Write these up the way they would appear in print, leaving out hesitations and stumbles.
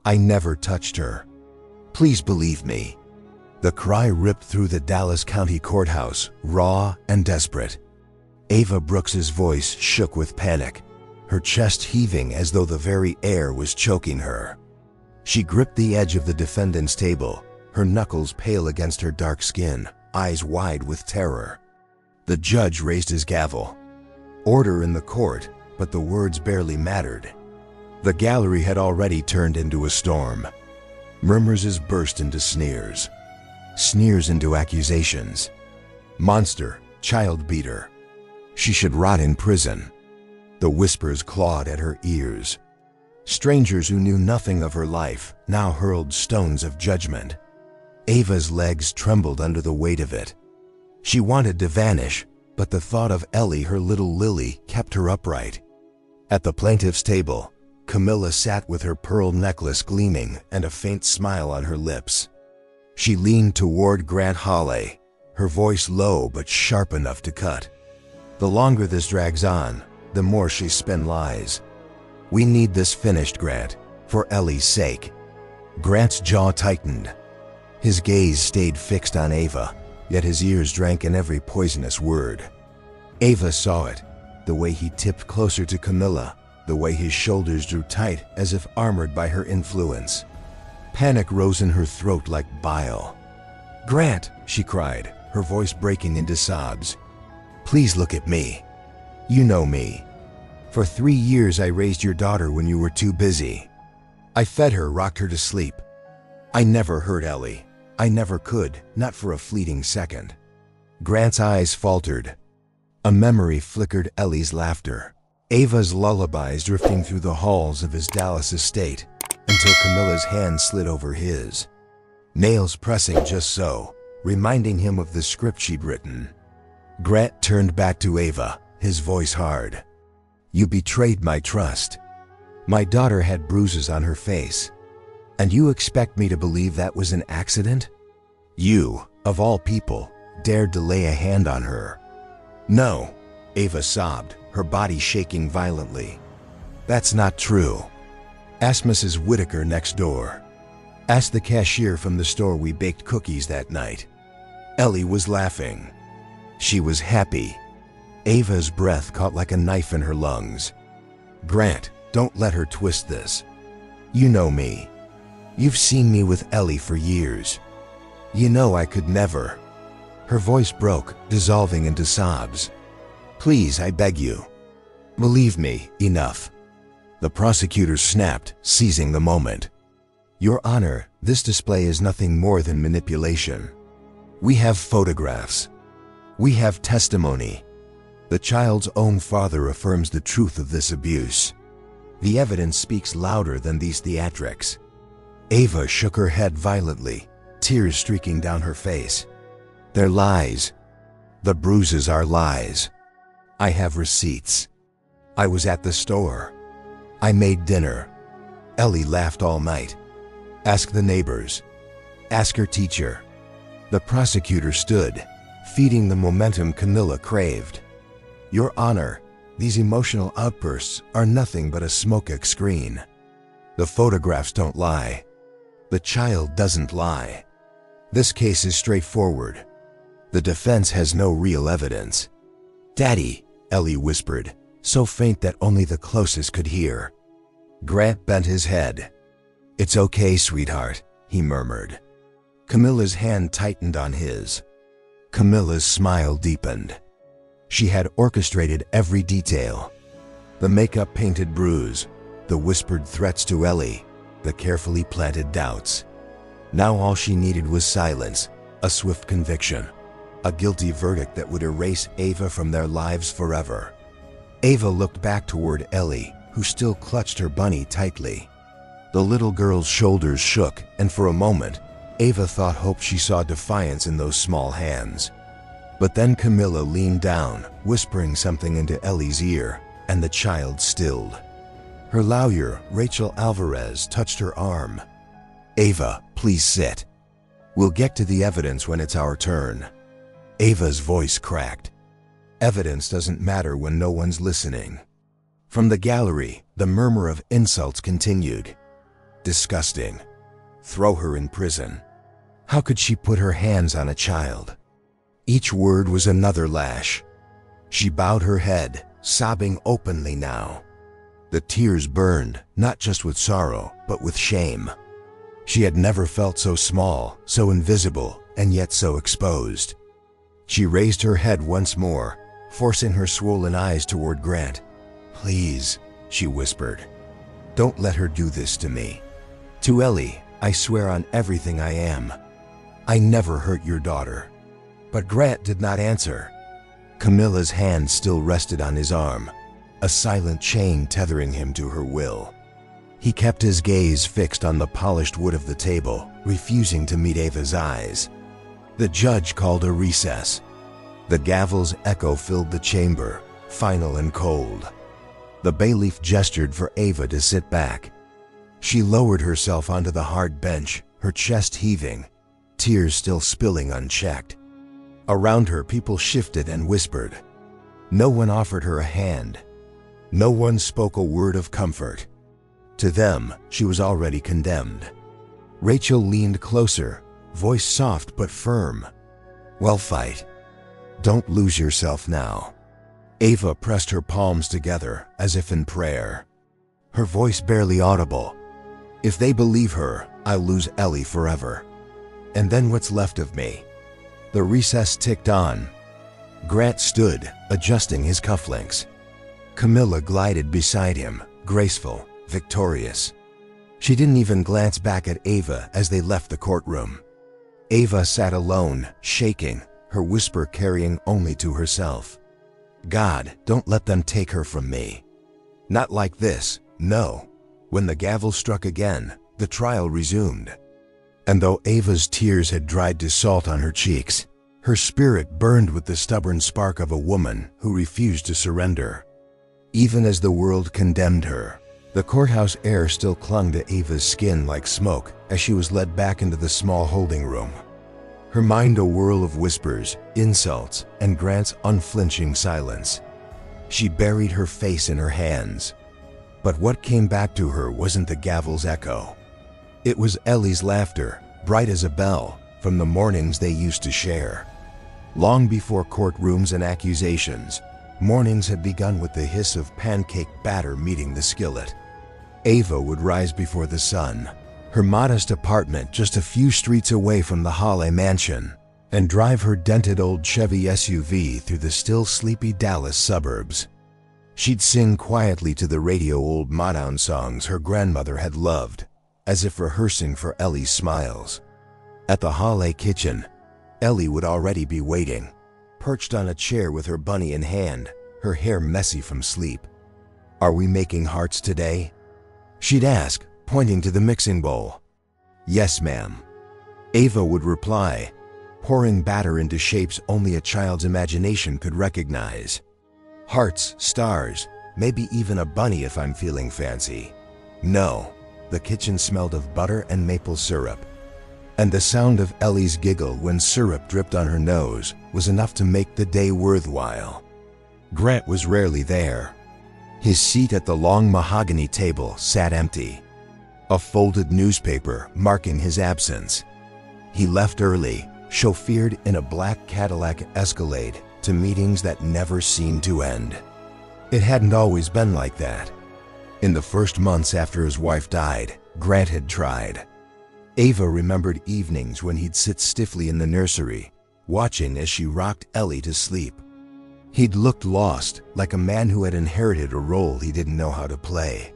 I never touched her. Please believe me." The cry ripped through the Dallas County Courthouse, raw and desperate. Ava Brooks's voice shook with panic, her chest heaving as though the very air was choking her. She gripped the edge of the defendant's table, her knuckles pale against her dark skin, eyes wide with terror. The judge raised his gavel. Order in the court, but the words barely mattered. The gallery had already turned into a storm. Murmurs burst into sneers. Sneers into accusations. Monster, child beater. She should rot in prison. The whispers clawed at her ears. Strangers who knew nothing of her life now hurled stones of judgment. Ava's legs trembled under the weight of it. She wanted to vanish, but the thought of Ellie, her little Lily, kept her upright. At the plaintiff's table, Camilla sat with her pearl necklace gleaming and a faint smile on her lips. She leaned toward Grant Hawley, her voice low but sharp enough to cut. "The longer this drags on, the more she spin lies. We need this finished, Grant, for Ellie's sake." Grant's jaw tightened. His gaze stayed fixed on Ava, yet his ears drank in every poisonous word. Ava saw it, the way he tipped closer to Camilla, the way his shoulders drew tight as if armored by her influence. Panic rose in her throat like bile. "Grant," she cried, her voice breaking into sobs. "Please look at me. You know me. For 3 years I raised your daughter when you were too busy. I fed her, rocked her to sleep. I never hurt Ellie. I never could, not for a fleeting second." Grant's eyes faltered. A memory flickered Ellie's laughter, Ava's lullabies drifting through the halls of his Dallas estate, until Camilla's hand slid over his, nails pressing just so, reminding him of the script she'd written. Grant turned back to Ava, his voice hard. "You betrayed my trust. My daughter had bruises on her face. And you expect me to believe that was an accident? You, of all people, dared to lay a hand on her." "No," Ava sobbed, her body shaking violently. "That's not true. Ask Mrs. Whitaker next door. Ask the cashier from the store we baked cookies that night." Ellie was laughing. She was happy. Ava's breath caught like a knife in her lungs. "Grant, don't let her twist this. You know me. You've seen me with Ellie for years. You know I could never." Her voice broke, dissolving into sobs. "Please, I beg you. Believe me, enough." The prosecutor snapped, seizing the moment. "Your Honor, this display is nothing more than manipulation. We have photographs. We have testimony. The child's own father affirms the truth of this abuse. The evidence speaks louder than these theatrics." Ava shook her head violently, tears streaking down her face. "They're lies. The bruises are lies. I have receipts. I was at the store. I made dinner. Ellie laughed all night. Ask the neighbors. Ask her teacher." The prosecutor stood, feeding the momentum Camilla craved. "Your Honor, these emotional outbursts are nothing but a smoke screen. The photographs don't lie. The child doesn't lie. This case is straightforward. The defense has no real evidence." "Daddy," Ellie whispered, so faint that only the closest could hear. Grant bent his head. "It's okay, sweetheart," he murmured. Camilla's hand tightened on his. Camilla's smile deepened. She had orchestrated every detail. The makeup-painted bruise, the whispered threats to Ellie, the carefully planted doubts. Now all she needed was silence, a swift conviction, a guilty verdict that would erase Ava from their lives forever. Ava looked back toward Ellie, who still clutched her bunny tightly. The little girl's shoulders shook, and for a moment, Ava thought hope she saw defiance in those small hands. But then Camilla leaned down, whispering something into Ellie's ear, and the child stilled. Her lawyer, Rachel Alvarez, touched her arm. "Ava, please sit. We'll get to the evidence when it's our turn." Ava's voice cracked. Evidence doesn't matter when no one's listening. From the gallery, the murmur of insults continued. Disgusting. Throw her in prison. How could she put her hands on a child? Each word was another lash. She bowed her head, sobbing openly now. The tears burned, not just with sorrow, but with shame. She had never felt so small, so invisible, and yet so exposed. She raised her head once more, forcing her swollen eyes toward Grant. "Please," she whispered, "don't let her do this to me. To Ellie, I swear on everything I am. I never hurt your daughter." But Grant did not answer. Camilla's hand still rested on his arm, a silent chain tethering him to her will. He kept his gaze fixed on the polished wood of the table, refusing to meet Ava's eyes. The judge called a recess. The gavel's echo filled the chamber, final and cold. The bailiff gestured for Ava to sit back. She lowered herself onto the hard bench, her chest heaving, tears still spilling unchecked. Around her, people shifted and whispered. No one offered her a hand. No one spoke a word of comfort. To them, she was already condemned. Rachel leaned closer, voice soft but firm. "Well, fight. Don't lose yourself now." Ava pressed her palms together, as if in prayer. Her voice barely audible. "If they believe her, I'll lose Ellie forever. And then what's left of me?" The recess ticked on. Grant stood, adjusting his cufflinks. Camilla glided beside him, graceful, victorious. She didn't even glance back at Ava as they left the courtroom. Ava sat alone, shaking, her whisper carrying only to herself. "God, don't let them take her from me. Not like this, no." When the gavel struck again, the trial resumed. And though Ava's tears had dried to salt on her cheeks, her spirit burned with the stubborn spark of a woman who refused to surrender. Even as the world condemned her, the courthouse air still clung to Ava's skin like smoke as she was led back into the small holding room. Her mind a whirl of whispers, insults, and Grant's unflinching silence. She buried her face in her hands. But what came back to her wasn't the gavel's echo. It was Ellie's laughter, bright as a bell, from the mornings they used to share. Long before courtrooms and accusations, mornings had begun with the hiss of pancake batter meeting the skillet. Ava would rise before the sun, her modest apartment just a few streets away from the Hawley mansion, and drive her dented old Chevy SUV through the still sleepy Dallas suburbs. She'd sing quietly to the radio old Motown songs her grandmother had loved, as if rehearsing for Ellie's smiles. At the Hawley kitchen, Ellie would already be waiting, perched on a chair with her bunny in hand, her hair messy from sleep. "Are we making hearts today?" she'd ask, pointing to the mixing bowl. "Yes, ma'am," Ava would reply, pouring batter into shapes only a child's imagination could recognize. Hearts, stars, maybe even a bunny if I'm feeling fancy. No, the kitchen smelled of butter and maple syrup. And the sound of Ellie's giggle when syrup dripped on her nose was enough to make the day worthwhile. Grant was rarely there. His seat at the long mahogany table sat empty, a folded newspaper marking his absence. He left early, chauffeured in a black Cadillac Escalade to meetings that never seemed to end. It hadn't always been like that. In the first months after his wife died, Grant had tried. Ava remembered evenings when he'd sit stiffly in the nursery, watching as she rocked Ellie to sleep. He'd looked lost, like a man who had inherited a role he didn't know how to play.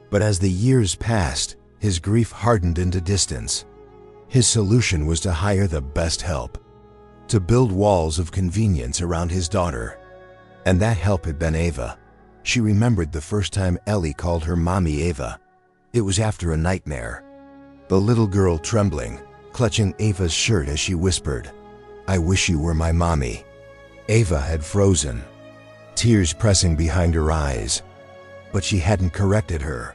But as the years passed, his grief hardened into distance. His solution was to hire the best help, to build walls of convenience around his daughter. And that help had been Ava. She remembered the first time Ellie called her Mommy Ava. It was after a nightmare. The little girl trembling, clutching Ava's shirt as she whispered, "I wish you were my mommy." Ava had frozen, tears pressing behind her eyes. But she hadn't corrected her.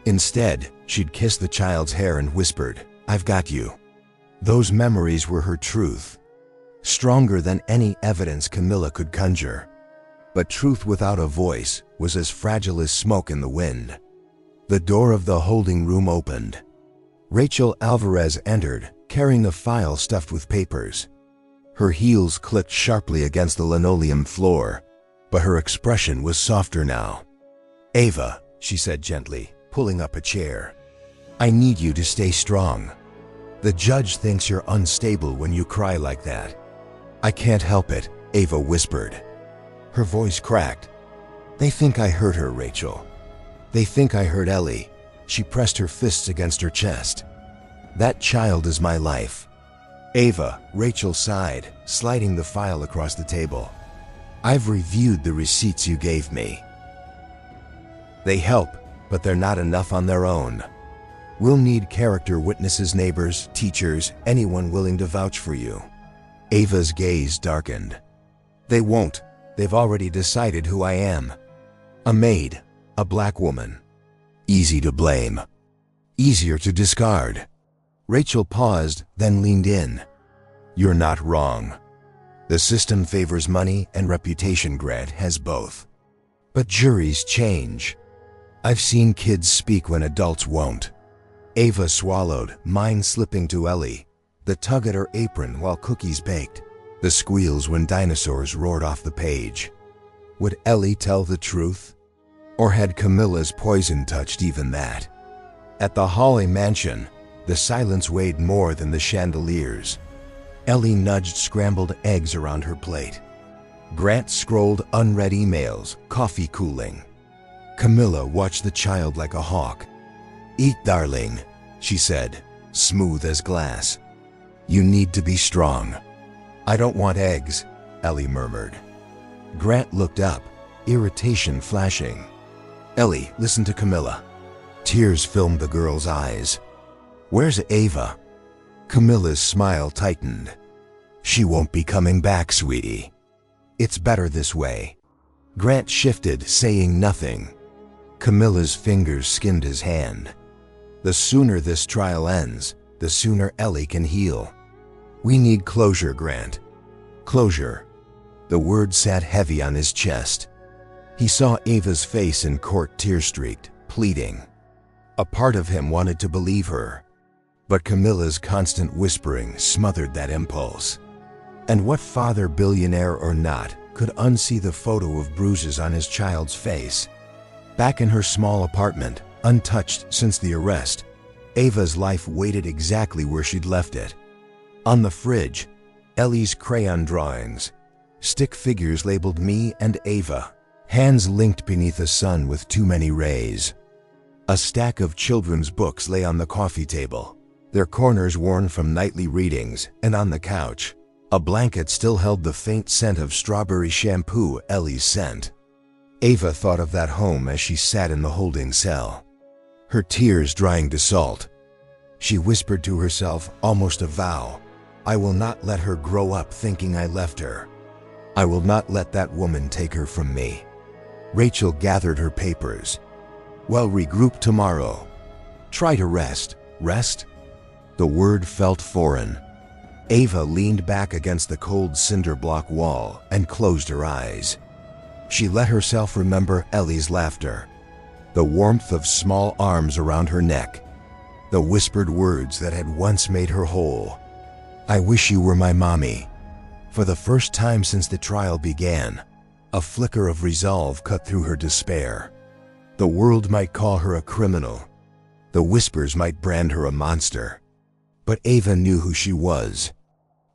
Instead, she'd kissed the child's hair and whispered, "I've got you." Those memories were her truth, stronger than any evidence Camilla could conjure. But truth without a voice was as fragile as smoke in the wind. The door of the holding room opened. Rachel Alvarez entered, carrying a file stuffed with papers. Her heels clicked sharply against the linoleum floor, but her expression was softer now. "Ava," she said gently, pulling up a chair. "I need you to stay strong. The judge thinks you're unstable when you cry like that." "I can't help it," Ava whispered. Her voice cracked. "They think I hurt her, Rachel. They think I hurt Ellie." She pressed her fists against her chest. "That child is my life." "Ava," Rachel sighed, sliding the file across the table. "I've reviewed the receipts you gave me. They help, but they're not enough on their own. We'll need character witnesses, neighbors, teachers, anyone willing to vouch for you." Ava's gaze darkened. "They won't. They've already decided who I am. A maid, a black woman. Easy to blame. Easier to discard." Rachel paused, then leaned in. "You're not wrong. The system favors money and reputation. Grant has both. But juries change. I've seen kids speak when adults won't." Ava swallowed, mind slipping to Ellie, the tug at her apron while cookies baked, the squeals when dinosaurs roared off the page. Would Ellie tell the truth? Or had Camilla's poison touched even that? At the Hawley mansion, the silence weighed more than the chandeliers. Ellie nudged scrambled eggs around her plate. Grant scrolled unread emails, coffee cooling. Camilla watched the child like a hawk. "Eat, darling," she said, smooth as glass. "You need to be strong." "I don't want eggs," Ellie murmured. Grant looked up, irritation flashing. "Ellie, listen to Camilla." Tears filmed the girl's eyes. "Where's Ava?" Camilla's smile tightened. "She won't be coming back, sweetie. It's better this way." Grant shifted, saying nothing. Camilla's fingers skinned his hand. "The sooner this trial ends, the sooner Ellie can heal. We need closure, Grant. Closure." The word sat heavy on his chest. He saw Ava's face in court, tear-streaked, pleading. A part of him wanted to believe her, but Camilla's constant whispering smothered that impulse. And what father, billionaire or not, could unsee the photo of bruises on his child's face? Back in her small apartment, untouched since the arrest, Ava's life waited exactly where she'd left it. On the fridge, Ellie's crayon drawings, stick figures labeled me and Ava, hands linked beneath a sun with too many rays. A stack of children's books lay on the coffee table, their corners worn from nightly readings, and on the couch, a blanket still held the faint scent of strawberry shampoo, Ellie's scent. Ava thought of that home as she sat in the holding cell, her tears drying to salt. She whispered to herself, almost a vow, "I will not let her grow up thinking I left her. I will not let that woman take her from me." Rachel gathered her papers. "Well, regroup tomorrow. Try to rest." Rest? The word felt foreign. Ava leaned back against the cold cinder block wall and closed her eyes. She let herself remember Ellie's laughter, the warmth of small arms around her neck, the whispered words that had once made her whole. "I wish you were my mommy." For the first time since the trial began, a flicker of resolve cut through her despair. The world might call her a criminal. The whispers might brand her a monster. But Ava knew who she was,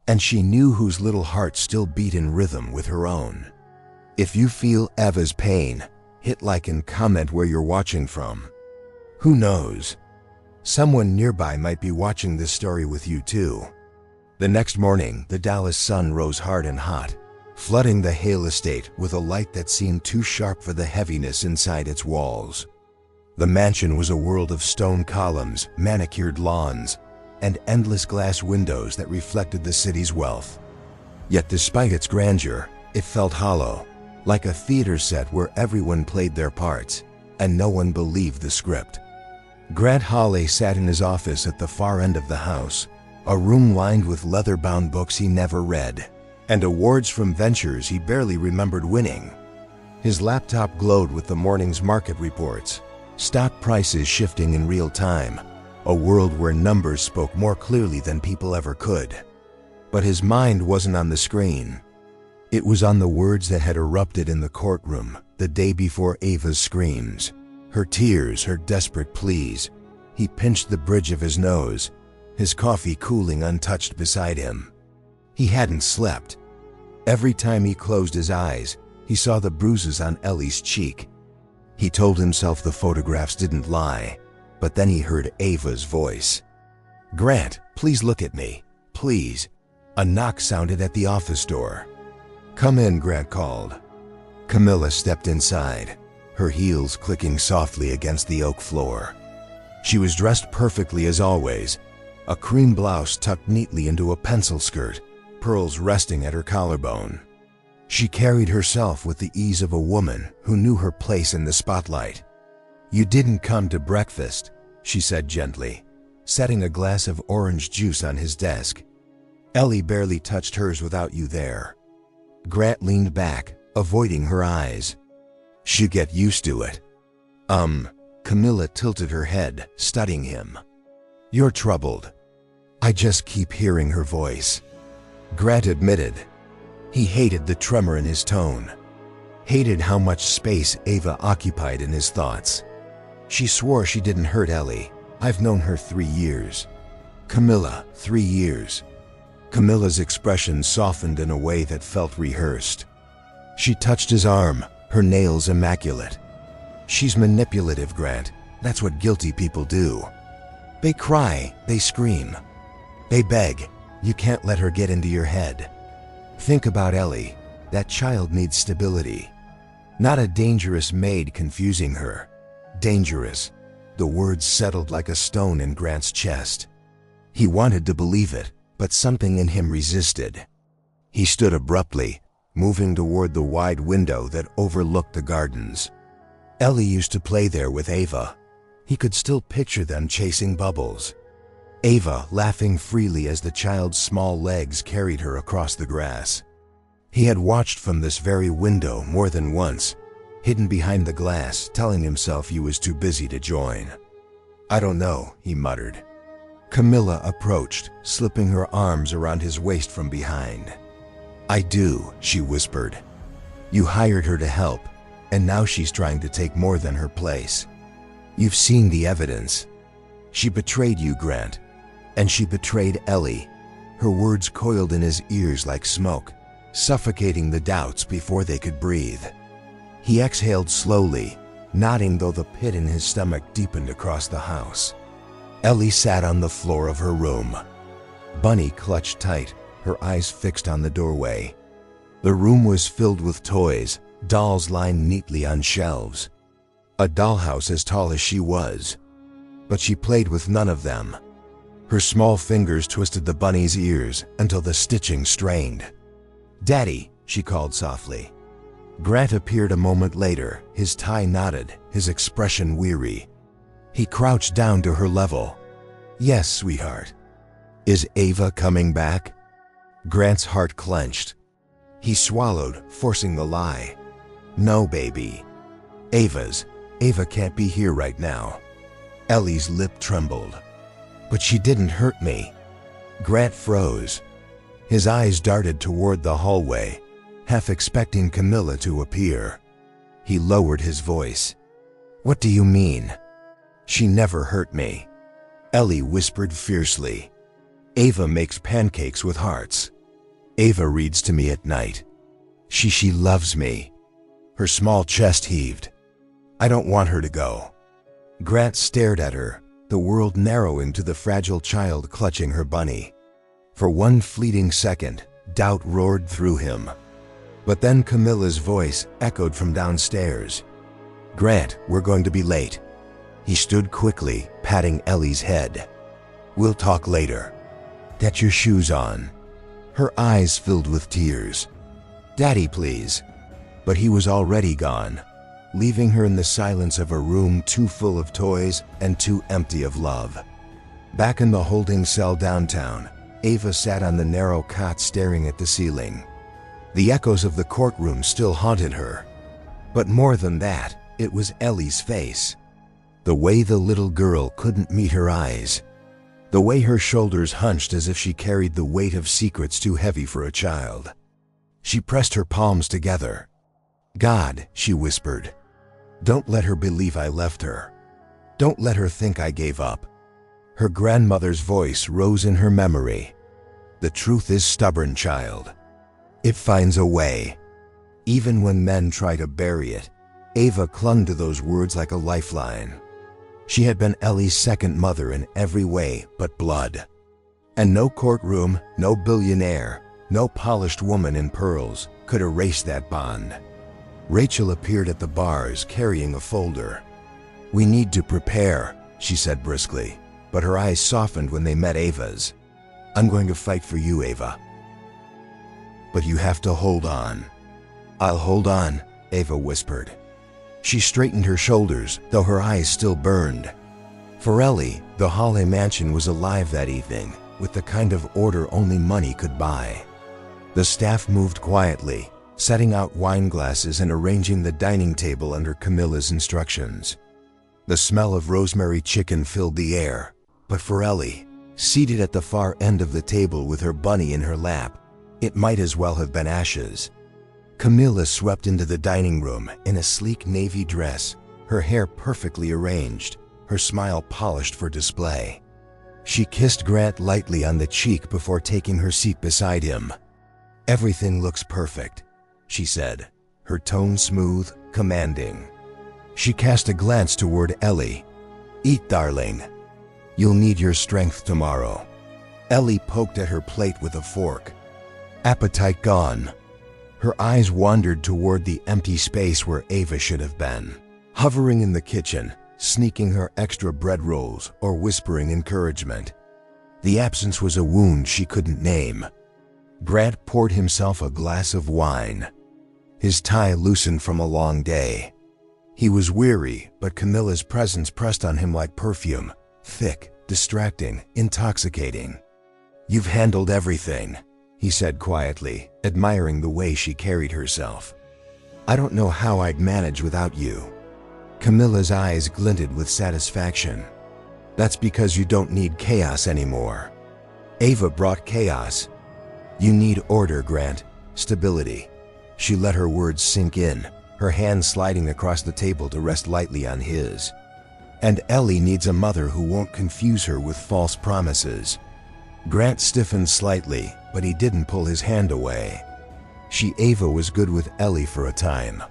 and she knew whose little heart still beat in rhythm with her own. If you feel Ava's pain, hit like and comment where you're watching from. Who knows? Someone nearby might be watching this story with you too. The next morning, the Dallas sun rose hard and hot, flooding the Hale estate with a light that seemed too sharp for the heaviness inside its walls. The mansion was a world of stone columns, manicured lawns, and endless glass windows that reflected the city's wealth. Yet despite its grandeur, it felt hollow, like a theater set where everyone played their parts, and no one believed the script. Grant Hawley sat in his office at the far end of the house, a room lined with leather-bound books he never read, and awards from ventures he barely remembered winning. His laptop glowed with the morning's market reports, Stock prices shifting in real time, a world where numbers spoke more clearly than people ever could. But his mind wasn't on the screen. It was on the words that had erupted in the courtroom the day before Ava's screams, her tears, her desperate pleas. He pinched the bridge of his nose, his coffee cooling untouched beside him. He hadn't slept. Every time he closed his eyes, he saw the bruises on Ellie's cheek. He told himself the photographs didn't lie, but then he heard Ava's voice. "Grant, please look at me. Please." A knock sounded at the office door. "Come in," Grant called. Camilla stepped inside, her heels clicking softly against the oak floor. She was dressed perfectly as always, a cream blouse tucked neatly into a pencil skirt, pearls resting at her collarbone. She carried herself with the ease of a woman who knew her place in the spotlight. "You didn't come to breakfast," she said gently, setting a glass of orange juice on his desk. "Ellie barely touched hers without you there." Grant leaned back, avoiding her eyes. "She'd get used to it." Camilla tilted her head, studying him. "You're troubled." "I just keep hearing her voice," Grant admitted. He hated the tremor in his tone, hated how much space Ava occupied in his thoughts. "She swore she didn't hurt Ellie. I've known her 3 years." "Camilla, 3 years." Camilla's expression softened in a way that felt rehearsed. She touched his arm, her nails immaculate. "She's manipulative, Grant. That's what guilty people do. They cry, they scream, they beg. You can't let her get into your head. Think about Ellie. That child needs stability. Not a dangerous maid confusing her. Dangerous." The words settled like a stone in Grant's chest. He wanted to believe it, but something in him resisted. He stood abruptly, moving toward the wide window that overlooked the gardens. Ellie used to play there with Ava. He could still picture them chasing bubbles. Ava laughing freely as the child's small legs carried her across the grass. He had watched from this very window more than once, hidden behind the glass, telling himself he was too busy to join. "I don't know," he muttered. Camilla approached, slipping her arms around his waist from behind. "I do," she whispered. "You hired her to help, and now she's trying to take more than her place. You've seen the evidence. She betrayed you, Grant, and she betrayed Ellie." Her words coiled in his ears like smoke, suffocating the doubts before they could breathe. He exhaled slowly, nodding though the pit in his stomach deepened across the house. Ellie sat on the floor of her room. Bunny clutched tight, her eyes fixed on the doorway. The room was filled with toys, dolls lined neatly on shelves. A dollhouse as tall as she was. But she played with none of them. Her small fingers twisted the bunny's ears until the stitching strained. "Daddy," she called softly. Grant appeared a moment later, his tie knotted, his expression weary. He crouched down to her level. "Yes, sweetheart." "Is Ava coming back?" Grant's heart clenched. He swallowed, forcing the lie. "No, baby. Ava can't be here right now." Ellie's lip trembled. "But she didn't hurt me." Grant froze. His eyes darted toward the hallway, half expecting Camilla to appear. He lowered his voice. "What do you mean?" "She never hurt me," Ellie whispered fiercely. "Ava makes pancakes with hearts. Ava reads to me at night. She loves me." Her small chest heaved. "I don't want her to go." Grant stared at her, the world narrowing to the fragile child clutching her bunny. For one fleeting second, doubt roared through him. But then Camilla's voice echoed from downstairs. "Grant, we're going to be late." He stood quickly, patting Ellie's head. "We'll talk later. Get your shoes on." Her eyes filled with tears. "Daddy, please." But he was already gone, leaving her in the silence of a room too full of toys and too empty of love. Back in the holding cell downtown, Ava sat on the narrow cot staring at the ceiling. The echoes of the courtroom still haunted her. But more than that, it was Ellie's face. The way the little girl couldn't meet her eyes. The way her shoulders hunched as if she carried the weight of secrets too heavy for a child. She pressed her palms together. God, she whispered, don't let her believe I left her. Don't let her think I gave up. Her grandmother's voice rose in her memory. The truth is stubborn, child. It finds a way. Even when men try to bury it, Ava clung to those words like a lifeline. She had been Ellie's second mother in every way but blood. And no courtroom, no billionaire, no polished woman in pearls could erase that bond. Rachel appeared at the bars carrying a folder. We need to prepare, she said briskly, but her eyes softened when they met Ava's. I'm going to fight for you, Ava. But you have to hold on. I'll hold on, Ava whispered. She straightened her shoulders, though her eyes still burned. For Ellie, the Hawley mansion was alive that evening, with the kind of order only money could buy. The staff moved quietly, setting out wine glasses and arranging the dining table under Camilla's instructions. The smell of rosemary chicken filled the air, but for Ellie, seated at the far end of the table with her bunny in her lap, it might as well have been ashes. Camilla swept into the dining room in a sleek navy dress, her hair perfectly arranged, her smile polished for display. She kissed Grant lightly on the cheek before taking her seat beside him. Everything looks perfect, she said, her tone smooth, commanding. She cast a glance toward Ellie. Eat, darling. You'll need your strength tomorrow. Ellie poked at her plate with a fork. Appetite gone. Her eyes wandered toward the empty space where Ava should have been, hovering in the kitchen, sneaking her extra bread rolls or whispering encouragement. The absence was a wound she couldn't name. Grant poured himself a glass of wine. His tie loosened from a long day. He was weary, but Camilla's presence pressed on him like perfume, thick, distracting, intoxicating. You've handled everything, he said quietly, admiring the way she carried herself. I don't know how I'd manage without you. Camilla's eyes glinted with satisfaction. That's because you don't need chaos anymore. Ava brought chaos. You need order, Grant. Stability. She let her words sink in, her hand sliding across the table to rest lightly on his. And Ellie needs a mother who won't confuse her with false promises. Grant stiffened slightly, but he didn't pull his hand away. Ava was good with Ellie for a time.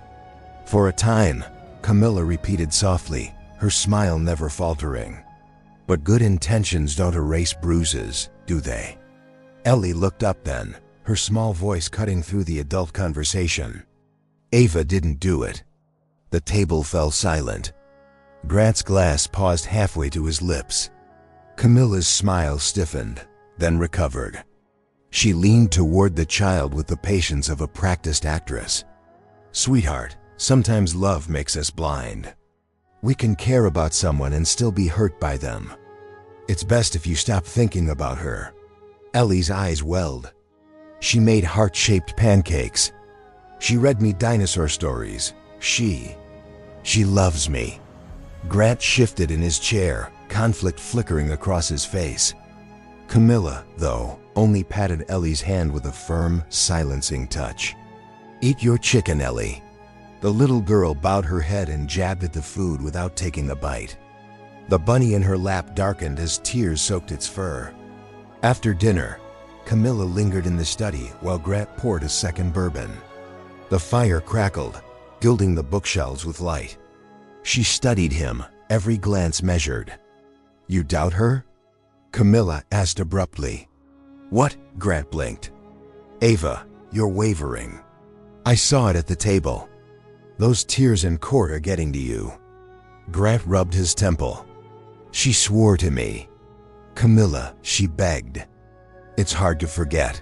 For a time, Camilla repeated softly, her smile never faltering. But good intentions don't erase bruises, do they? Ellie looked up then, her small voice cutting through the adult conversation. Ava didn't do it. The table fell silent. Grant's glass paused halfway to his lips. Camilla's smile stiffened, then recovered. She leaned toward the child with the patience of a practiced actress. Sweetheart, sometimes love makes us blind. We can care about someone and still be hurt by them. It's best if you stop thinking about her. Ellie's eyes welled. She made heart-shaped pancakes. She read me dinosaur stories. She loves me. Grant shifted in his chair, conflict flickering across his face. Camilla, though, only patted Ellie's hand with a firm, silencing touch. Eat your chicken, Ellie. The little girl bowed her head and jabbed at the food without taking a bite. The bunny in her lap darkened as tears soaked its fur. After dinner, Camilla lingered in the study while Grant poured a second bourbon. The fire crackled, gilding the bookshelves with light. She studied him, every glance measured. You doubt her? Camilla asked abruptly. What? Grant blinked. Ava, you're wavering. I saw it at the table. Those tears in court are getting to you. Grant rubbed his temple. She swore to me. Camilla, she begged. It's hard to forget.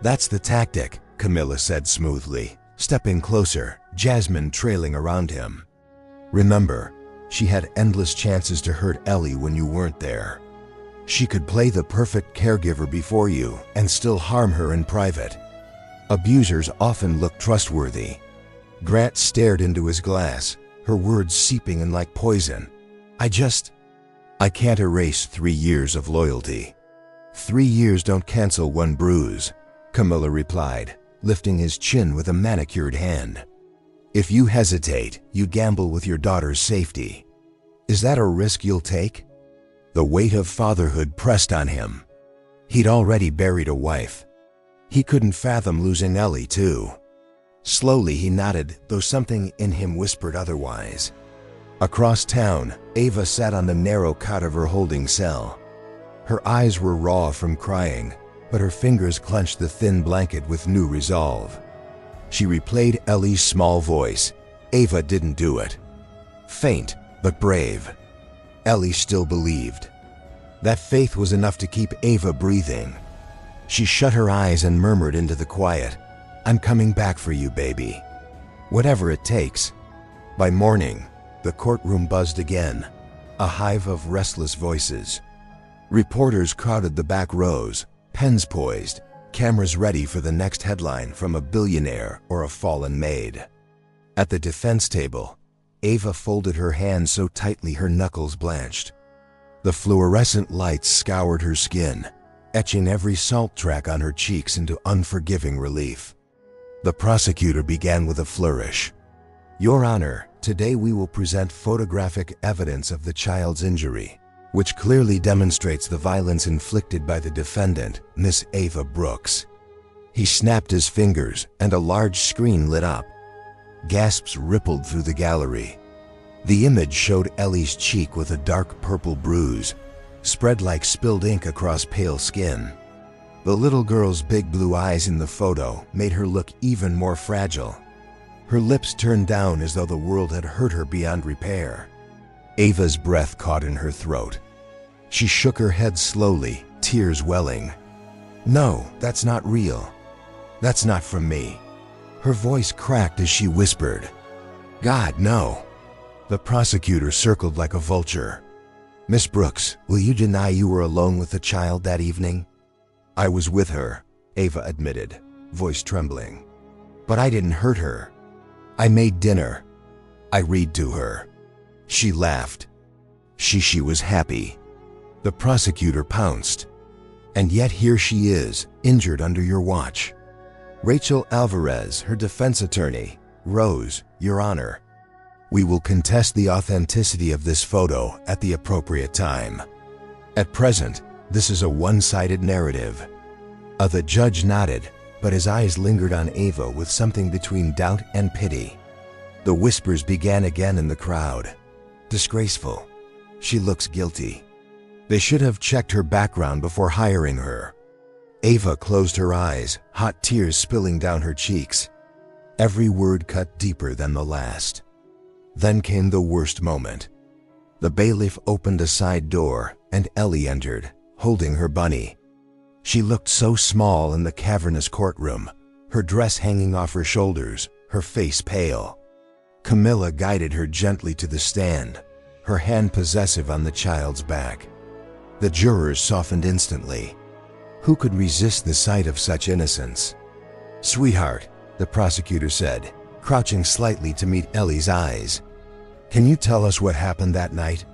That's the tactic, Camilla said smoothly, stepping closer, Jasmine trailing around him. Remember, she had endless chances to hurt Ellie when you weren't there. She could play the perfect caregiver before you and still harm her in private. Abusers often look trustworthy. Grant stared into his glass, her words seeping in like poison. I can't erase 3 years of loyalty. 3 years don't cancel one bruise, Camilla replied, lifting his chin with a manicured hand. If you hesitate, you gamble with your daughter's safety. Is that a risk you'll take? The weight of fatherhood pressed on him. He'd already buried a wife. He couldn't fathom losing Ellie, too. Slowly he nodded, though something in him whispered otherwise. Across town, Ava sat on the narrow cot of her holding cell. Her eyes were raw from crying, but her fingers clenched the thin blanket with new resolve. She replayed Ellie's small voice. Ava didn't do it. Faint, but brave. Ellie still believed. That faith was enough to keep Ava breathing. She shut her eyes and murmured into the quiet, "I'm coming back for you, baby. Whatever it takes." By morning, the courtroom buzzed again, a hive of restless voices. Reporters crowded the back rows, pens poised, cameras ready for the next headline from a billionaire or a fallen maid. At the defense table, Ava folded her hands so tightly her knuckles blanched. The fluorescent lights scoured her skin, etching every salt track on her cheeks into unforgiving relief. The prosecutor began with a flourish. "Your Honor, today we will present photographic evidence of the child's injury, which clearly demonstrates the violence inflicted by the defendant, Miss Ava Brooks." He snapped his fingers and a large screen lit up. Gasps rippled through the gallery. The image showed Ellie's cheek with a dark purple bruise, spread like spilled ink across pale skin. The little girl's big blue eyes in the photo made her look even more fragile. Her lips turned down as though the world had hurt her beyond repair. Ava's breath caught in her throat. She shook her head slowly, tears welling. "No, that's not real. That's not from me." Her voice cracked as she whispered, "God, no." The prosecutor circled like a vulture. "Miss Brooks, will you deny you were alone with the child that evening?" "I was with her," Ava admitted, voice trembling. "But I didn't hurt her. I made dinner. I read to her. She laughed. She was happy." The prosecutor pounced. "And yet here she is, injured under your watch." Rachel Alvarez, her defense attorney, rose. "Your Honor, we will contest the authenticity of this photo at the appropriate time. At present, this is a one-sided narrative." The judge nodded, but his eyes lingered on Ava with something between doubt and pity. The whispers began again in the crowd. "Disgraceful. She looks guilty. They should have checked her background before hiring her." Ava closed her eyes, hot tears spilling down her cheeks. Every word cut deeper than the last. Then came the worst moment. The bailiff opened a side door, and Ellie entered, holding her bunny. She looked so small in the cavernous courtroom, her dress hanging off her shoulders, her face pale. Camilla guided her gently to the stand, her hand possessive on the child's back. The jurors softened instantly. Who could resist the sight of such innocence? "Sweetheart," the prosecutor said, crouching slightly to meet Ellie's eyes. "Can you tell us what happened that night?"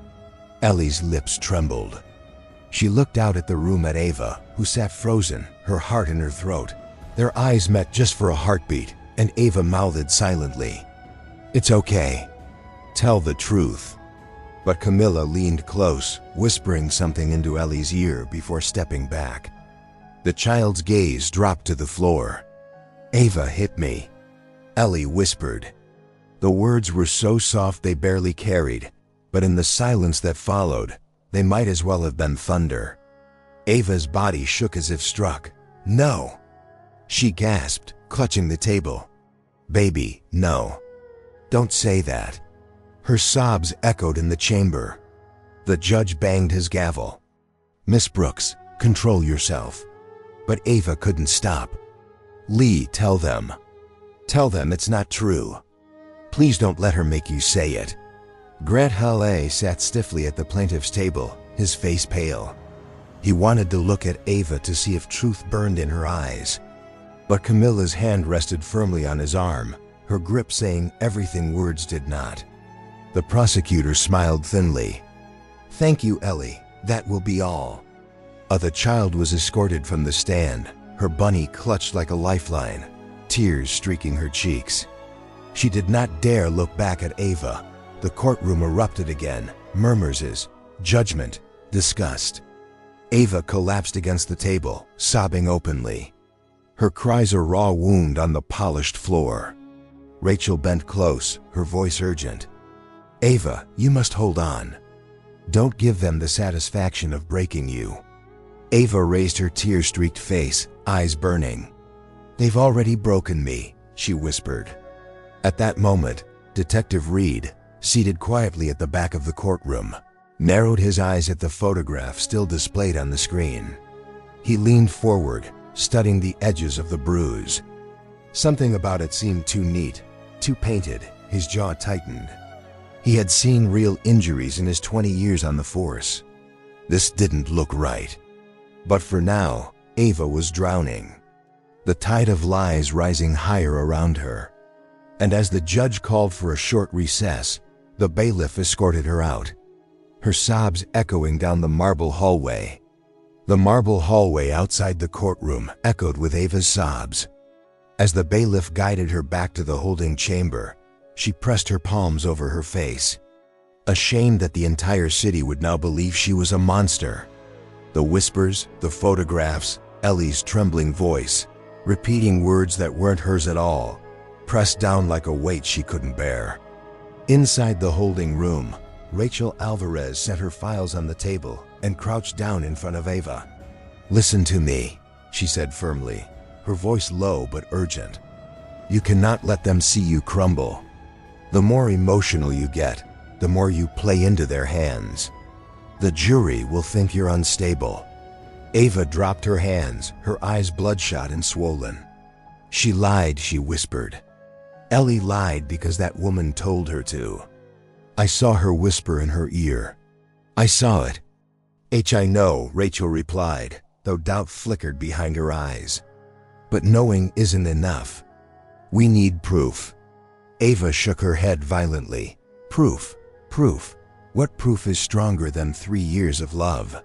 Ellie's lips trembled. She looked out at the room at Ava, who sat frozen, her heart in her throat. Their eyes met just for a heartbeat, and Ava mouthed silently, "It's okay. Tell the truth." But Camilla leaned close, whispering something into Ellie's ear before stepping back. The child's gaze dropped to the floor. "Ava hit me," Ellie whispered. The words were so soft they barely carried, but in the silence that followed, they might as well have been thunder. Ava's body shook as if struck. "No!" She gasped, clutching the table. "Baby, no. Don't say that." Her sobs echoed in the chamber. The judge banged his gavel. "Miss Brooks, control yourself." But Ava couldn't stop. "Lee, tell them. Tell them it's not true. Please don't let her make you say it." Grant Halle sat stiffly at the plaintiff's table, his face pale. He wanted to look at Ava to see if truth burned in her eyes. But Camilla's hand rested firmly on his arm, her grip saying everything words did not. The prosecutor smiled thinly. "Thank you, Ellie. That will be all." The child was escorted from the stand, her bunny clutched like a lifeline, tears streaking her cheeks. She did not dare look back at Ava. The courtroom erupted again, murmurs, judgment, disgust. Ava collapsed against the table, sobbing openly. Her cries a raw wound on the polished floor. Rachel bent close, her voice urgent. "Ava, you must hold on. Don't give them the satisfaction of breaking you." Ava raised her tear-streaked face, eyes burning. "They've already broken me," she whispered. At that moment, Detective Reed, seated quietly at the back of the courtroom, narrowed his eyes at the photograph still displayed on the screen. He leaned forward, studying the edges of the bruise. Something about it seemed too neat, too painted. His jaw tightened. He had seen real injuries in his 20 years on the force. This didn't look right. But for now, Ava was drowning, the tide of lies rising higher around her. And as the judge called for a short recess, the bailiff escorted her out, her sobs echoing down the marble hallway. The marble hallway outside the courtroom echoed with Ava's sobs. As the bailiff guided her back to the holding chamber, she pressed her palms over her face, ashamed that the entire city would now believe she was a monster. The whispers, the photographs, Ellie's trembling voice, repeating words that weren't hers at all, pressed down like a weight she couldn't bear. Inside the holding room, Rachel Alvarez set her files on the table and crouched down in front of Ava. "Listen to me," she said firmly, her voice low but urgent. "You cannot let them see you crumble. The more emotional you get, the more you play into their hands. The jury will think you're unstable." Ava dropped her hands, her eyes bloodshot and swollen. "She lied," she whispered. "Ellie lied because that woman told her to. I saw her whisper in her ear. I saw it." "I know," Rachel replied, though doubt flickered behind her eyes. "But knowing isn't enough. We need proof." Ava shook her head violently. "Proof? Proof? What proof is stronger than 3 years of love?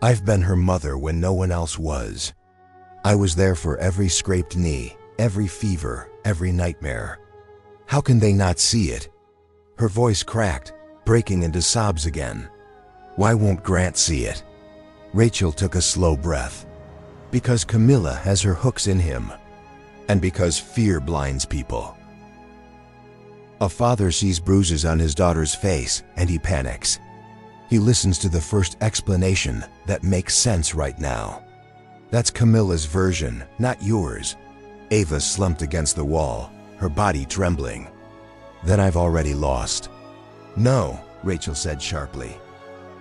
I've been her mother when no one else was. I was there for every scraped knee, every fever, every nightmare. How can they not see it?" Her voice cracked, breaking into sobs again. "Why won't Grant see it?" Rachel took a slow breath. "Because Camilla has her hooks in him. And because fear blinds people." A father sees bruises on his daughter's face and he panics. He listens to the first explanation that makes sense right now. "That's Camilla's version, not yours." Ava slumped against the wall, her body trembling. "Then I've already lost." "No," Rachel said sharply,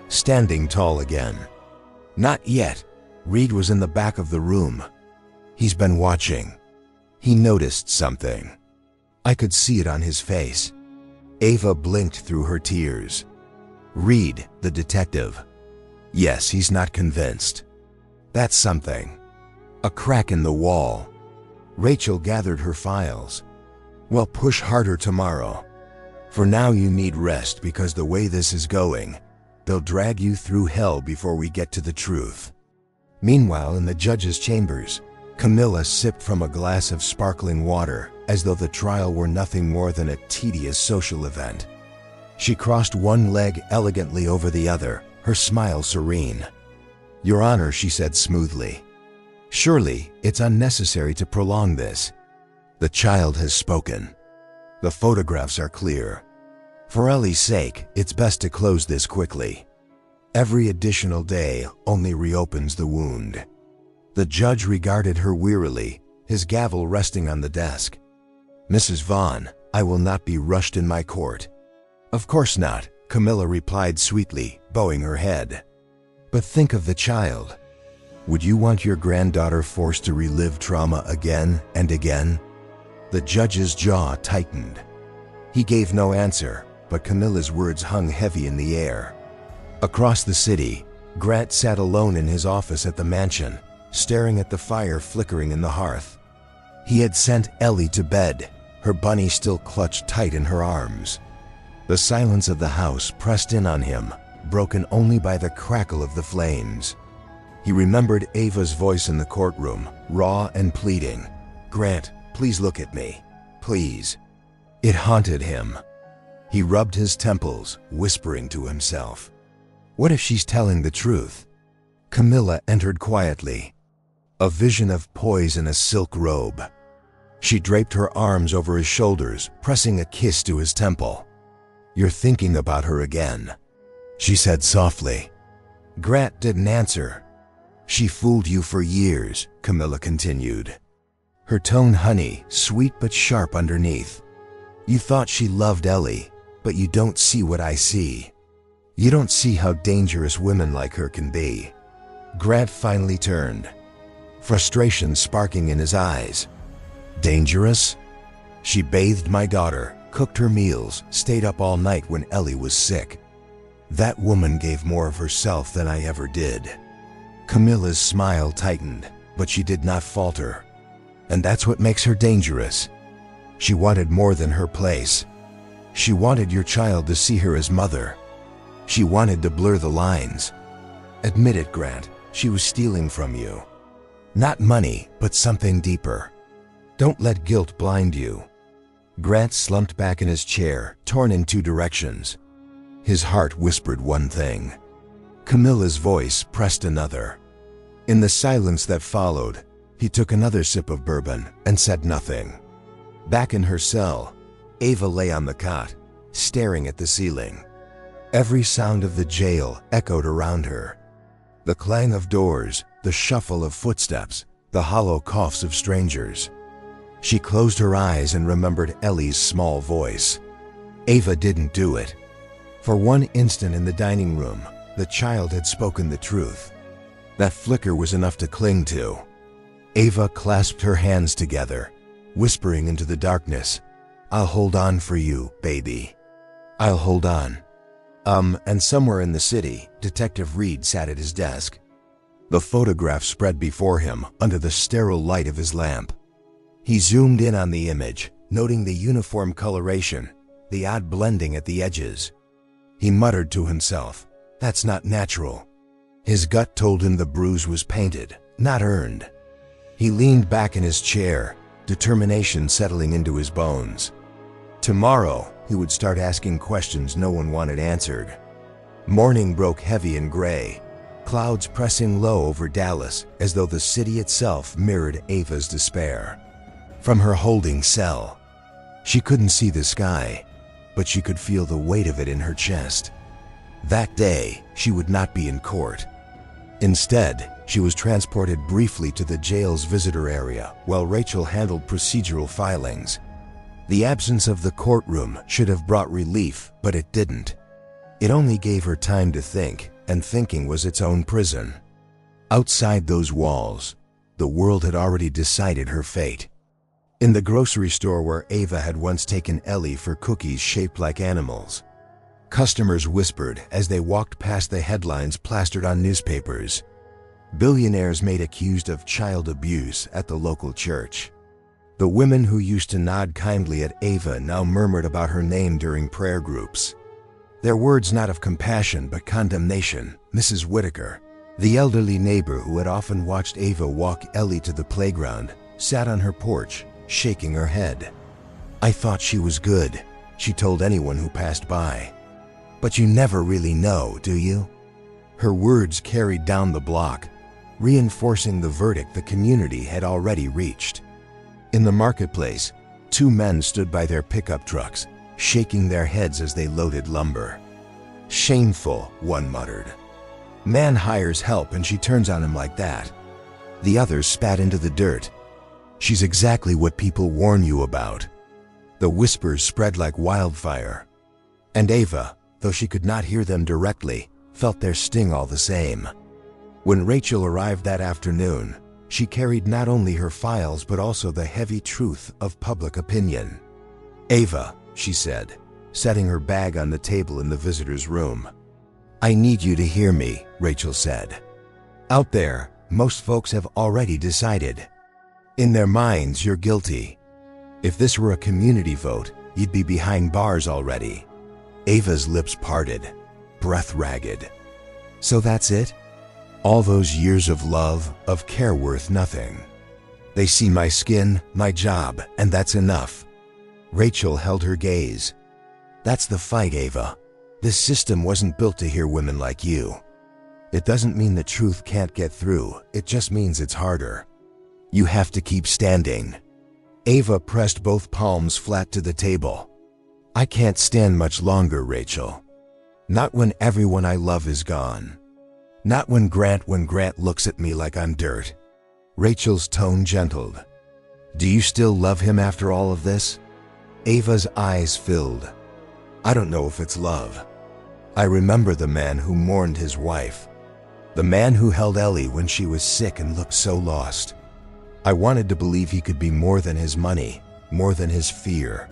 standing tall again. "Not yet." Reed was in the back of the room. "He's been watching. He noticed something. I could see it on his face." Ava blinked through her tears. "Reed, the detective. Yes, he's not convinced. That's something. A crack in the wall." Rachel gathered her files. "Well, push harder tomorrow. For now you need rest because the way this is going, they'll drag you through hell before we get to the truth." Meanwhile, in the judge's chambers, Camilla sipped from a glass of sparkling water as though the trial were nothing more than a tedious social event. She crossed one leg elegantly over the other, her smile serene. "Your Honor," she said smoothly, "surely it's unnecessary to prolong this. The child has spoken. The photographs are clear. For Ellie's sake, it's best to close this quickly. Every additional day only reopens the wound." The judge regarded her wearily, his gavel resting on the desk. "Mrs. Vaughn, I will not be rushed in my court." "Of course not," Camilla replied sweetly, bowing her head. "But think of the child. Would you want your granddaughter forced to relive trauma again and again?" The judge's jaw tightened. He gave no answer, but Camilla's words hung heavy in the air. Across the city, Grant sat alone in his office at the mansion, staring at the fire flickering in the hearth. He had sent Ellie to bed, her bunny still clutched tight in her arms. The silence of the house pressed in on him, broken only by the crackle of the flames. He remembered Ava's voice in the courtroom, raw and pleading. "Grant, please look at me. Please." It haunted him. He rubbed his temples, whispering to himself, "What if she's telling the truth?" Camilla entered quietly, a vision of poise in a silk robe. She draped her arms over his shoulders, pressing a kiss to his temple. "You're thinking about her again," she said softly. Grant didn't answer. "She fooled you for years," Camilla continued, her tone honey, sweet but sharp underneath. "You thought she loved Ellie, but you don't see what I see. You don't see how dangerous women like her can be." Grant finally turned, frustration sparking in his eyes. "Dangerous? She bathed my daughter, cooked her meals, stayed up all night when Ellie was sick. That woman gave more of herself than I ever did." Camilla's smile tightened, but she did not falter. "And that's what makes her dangerous. She wanted more than her place. She wanted your child to see her as mother. She wanted to blur the lines. Admit it, Grant, she was stealing from you. Not money, but something deeper. Don't let guilt blind you." Grant slumped back in his chair, torn in two directions. His heart whispered one thing. Camilla's voice pressed another. In the silence that followed, he took another sip of bourbon and said nothing. Back in her cell, Ava lay on the cot, staring at the ceiling. Every sound of the jail echoed around her. The clang of doors, the shuffle of footsteps, the hollow coughs of strangers. She closed her eyes and remembered Ellie's small voice. Ava didn't do it. For one instant in the dining room, the child had spoken the truth. That flicker was enough to cling to. Ava clasped her hands together, whispering into the darkness, "I'll hold on for you, baby. I'll hold on." And somewhere in the city, Detective Reed sat at his desk. The photograph spread before him under the sterile light of his lamp. He zoomed in on the image, noting the uniform coloration, the odd blending at the edges. He muttered to himself, "That's not natural." His gut told him the bruise was painted, not earned. He leaned back in his chair, determination settling into his bones. Tomorrow, he would start asking questions no one wanted answered. Morning broke heavy and gray, clouds pressing low over Dallas as though the city itself mirrored Ava's despair. From her holding cell, she couldn't see the sky, but she could feel the weight of it in her chest. That day, she would not be in court. Instead, she was transported briefly to the jail's visitor area while Rachel handled procedural filings. The absence of the courtroom should have brought relief, but it didn't. It only gave her time to think, and thinking was its own prison. Outside those walls, the world had already decided her fate. In the grocery store where Ava had once taken Ellie for cookies shaped like animals, customers whispered as they walked past the headlines plastered on newspapers. Billionaires made accused of child abuse at the local church. The women who used to nod kindly at Ava now murmured about her name during prayer groups. Their words not of compassion but condemnation. Mrs. Whitaker, the elderly neighbor who had often watched Ava walk Ellie to the playground, sat on her porch, shaking her head. "I thought she was good," she told anyone who passed by. "But you never really know, do you?" Her words carried down the block, reinforcing the verdict the community had already reached. In the marketplace, two men stood by their pickup trucks, shaking their heads as they loaded lumber. "Shameful," one muttered. "Man hires help and she turns on him like that." The other spat into the dirt. "She's exactly what people warn you about." The whispers spread like wildfire. And Ava, though she could not hear them directly, felt their sting all the same. When Rachel arrived that afternoon, she carried not only her files but also the heavy truth of public opinion. "Ava," she said, setting her bag on the table in the visitor's room. "I need you to hear me," Rachel said. "Out there, most folks have already decided. In their minds, you're guilty. If this were a community vote, you'd be behind bars already." Ava's lips parted. breath ragged. So that's it? All those years of love, of care worth nothing. They see my skin, my job, and that's enough. Rachel held her gaze. That's the fight, Ava. This system wasn't built to hear women like you. It doesn't mean the truth can't get through, it just means it's harder. You have to keep standing. Ava pressed both palms flat to the table. I can't stand much longer, Rachel. Not when everyone I love is gone. Not when Grant looks at me like I'm dirt. Rachel's tone gentled. Do you still love him after all of this? Ava's eyes filled. I don't know if it's love. I remember the man who mourned his wife. The man who held Ellie when she was sick and looked so lost. I wanted to believe he could be more than his money, more than his fear.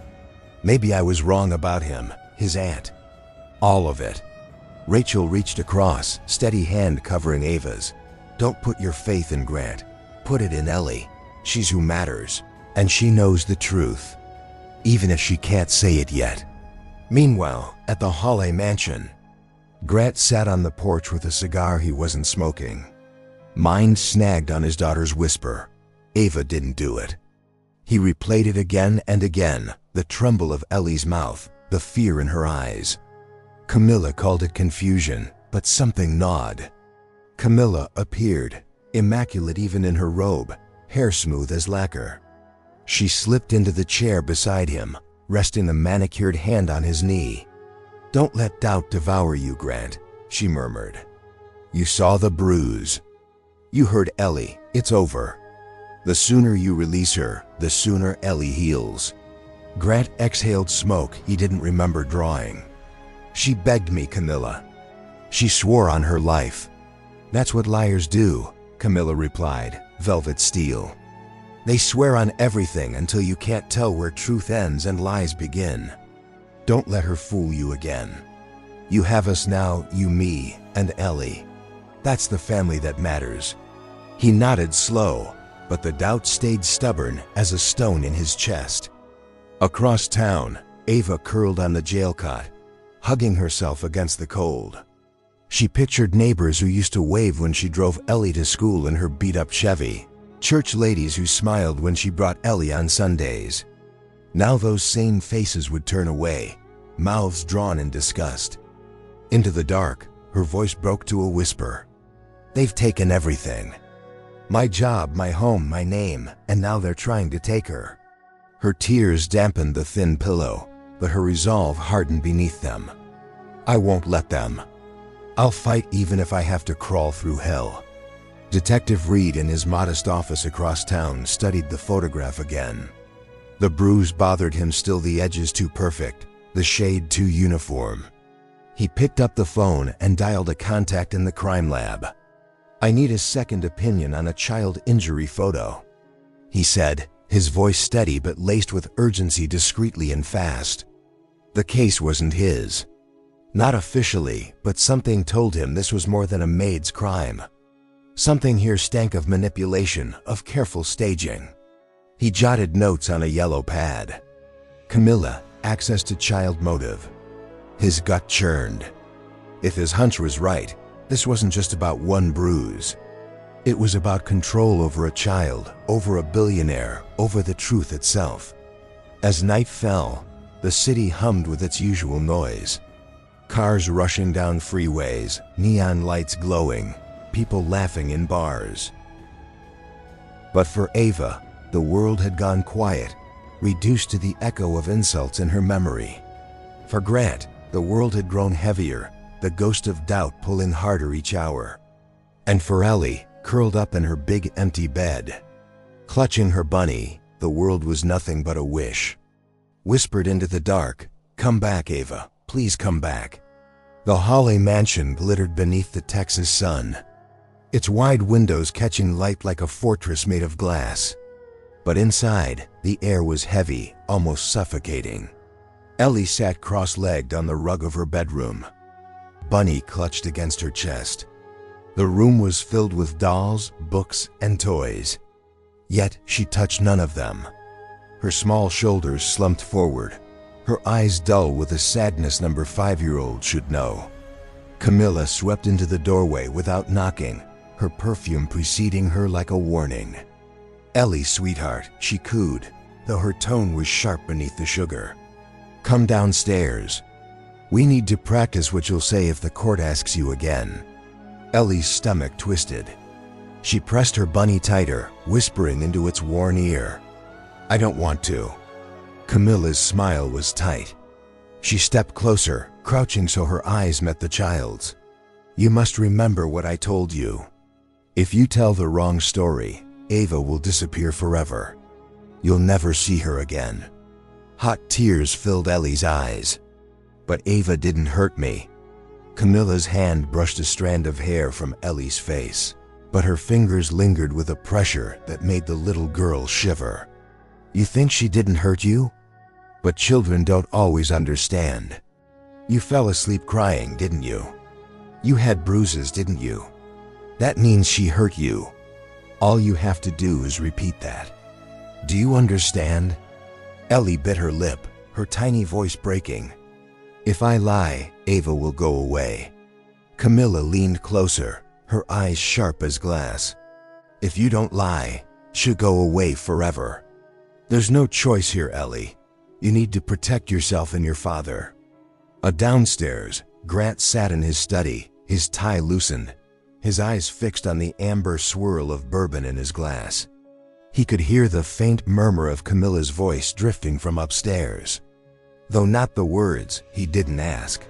Maybe I was wrong about him, his aunt. All of it. Rachel reached across, steady hand covering Ava's. Don't put your faith in Grant. Put it in Ellie. She's who matters, and she knows the truth, even if she can't say it yet. Meanwhile, at the Hawley mansion, Grant sat on the porch with a cigar he wasn't smoking. Mind snagged on his daughter's whisper. Ava didn't do it. He replayed it again and again, the tremble of Ellie's mouth, the fear in her eyes. Camilla called it confusion, but something gnawed. Camilla appeared, immaculate even in her robe, hair smooth as lacquer. She slipped into the chair beside him, resting a manicured hand on his knee. Don't let doubt devour you, Grant, she murmured. You saw the bruise. You heard Ellie, it's over. The sooner you release her, the sooner Ellie heals. Grant exhaled smoke he didn't remember drawing. She begged me, Camilla. She swore on her life. That's what liars do, Camilla replied, velvet steel. They swear on everything until you can't tell where truth ends and lies begin. Don't let her fool you again. You have us now, you, me, and Ellie. That's the family that matters. He nodded slow, but the doubt stayed stubborn as a stone in his chest. Across town, Ava curled on the jail cot, hugging herself against the cold. She pictured neighbors who used to wave when she drove Ellie to school in her beat-up Chevy, church ladies who smiled when she brought Ellie on Sundays. Now those same faces would turn away, mouths drawn in disgust. Into the dark, her voice broke to a whisper. They've taken everything. My job, my home, my name, and now they're trying to take her. Her tears dampened the thin pillow, but her resolve hardened beneath them. I won't let them. I'll fight even if I have to crawl through hell. Detective Reed in his modest office across town studied the photograph again. The bruise bothered him still, the edges too perfect, the shade too uniform. He picked up the phone and dialed a contact in the crime lab. I need a second opinion on a child injury photo, he said, his voice steady but laced with urgency, discreetly and fast. The case wasn't his. Not officially, but something told him this was more than a maid's crime. Something here stank of manipulation, of careful staging. He jotted notes on a yellow pad. Camilla, access to child motive. His gut churned. If his hunch was right, this wasn't just about one bruise. It was about control over a child, over a billionaire, over the truth itself. As night fell, the city hummed with its usual noise. Cars rushing down freeways, neon lights glowing, people laughing in bars. But for Ava, the world had gone quiet, reduced to the echo of insults in her memory. For Grant, the world had grown heavier, the ghost of doubt pulling harder each hour. And for Ellie, curled up in her big empty bed, clutching her bunny, the world was nothing but a wish. Whispered into the dark, "Come back, Ava, please come back." The Hawley mansion glittered beneath the Texas sun, its wide windows catching light like a fortress made of glass. But inside, the air was heavy, almost suffocating. Ellie sat cross-legged on the rug of her bedroom. Bunny clutched against her chest. The room was filled with dolls, books, and toys. Yet she touched none of them. Her small shoulders slumped forward, her eyes dull with a sadness number 5-year-old should know. Camilla swept into the doorway without knocking, her perfume preceding her like a warning. "Ellie, sweetheart," she cooed, though her tone was sharp beneath the sugar. "Come downstairs. We need to practice what you'll say if the court asks you again." Ellie's stomach twisted. She pressed her bunny tighter, whispering into its worn ear, "I don't want to." Camilla's smile was tight. She stepped closer, crouching so her eyes met the child's. "You must remember what I told you. If you tell the wrong story, Ava will disappear forever. You'll never see her again." Hot tears filled Ellie's eyes. "But Ava didn't hurt me." Camilla's hand brushed a strand of hair from Ellie's face, but her fingers lingered with a pressure that made the little girl shiver. "You think she didn't hurt you? But children don't always understand. You fell asleep crying, didn't you? You had bruises, didn't you? That means she hurt you. All you have to do is repeat that. Do you understand?" Ellie bit her lip, her tiny voice breaking. "If I lie, Ava will go away." Camilla leaned closer, her eyes sharp as glass. "If you don't lie, she'll go away forever. There's no choice here, Ellie. You need to protect yourself and your father." Downstairs, Grant sat in his study, his tie loosened, his eyes fixed on the amber swirl of bourbon in his glass. He could hear the faint murmur of Camilla's voice drifting from upstairs. Though not the words, he didn't ask.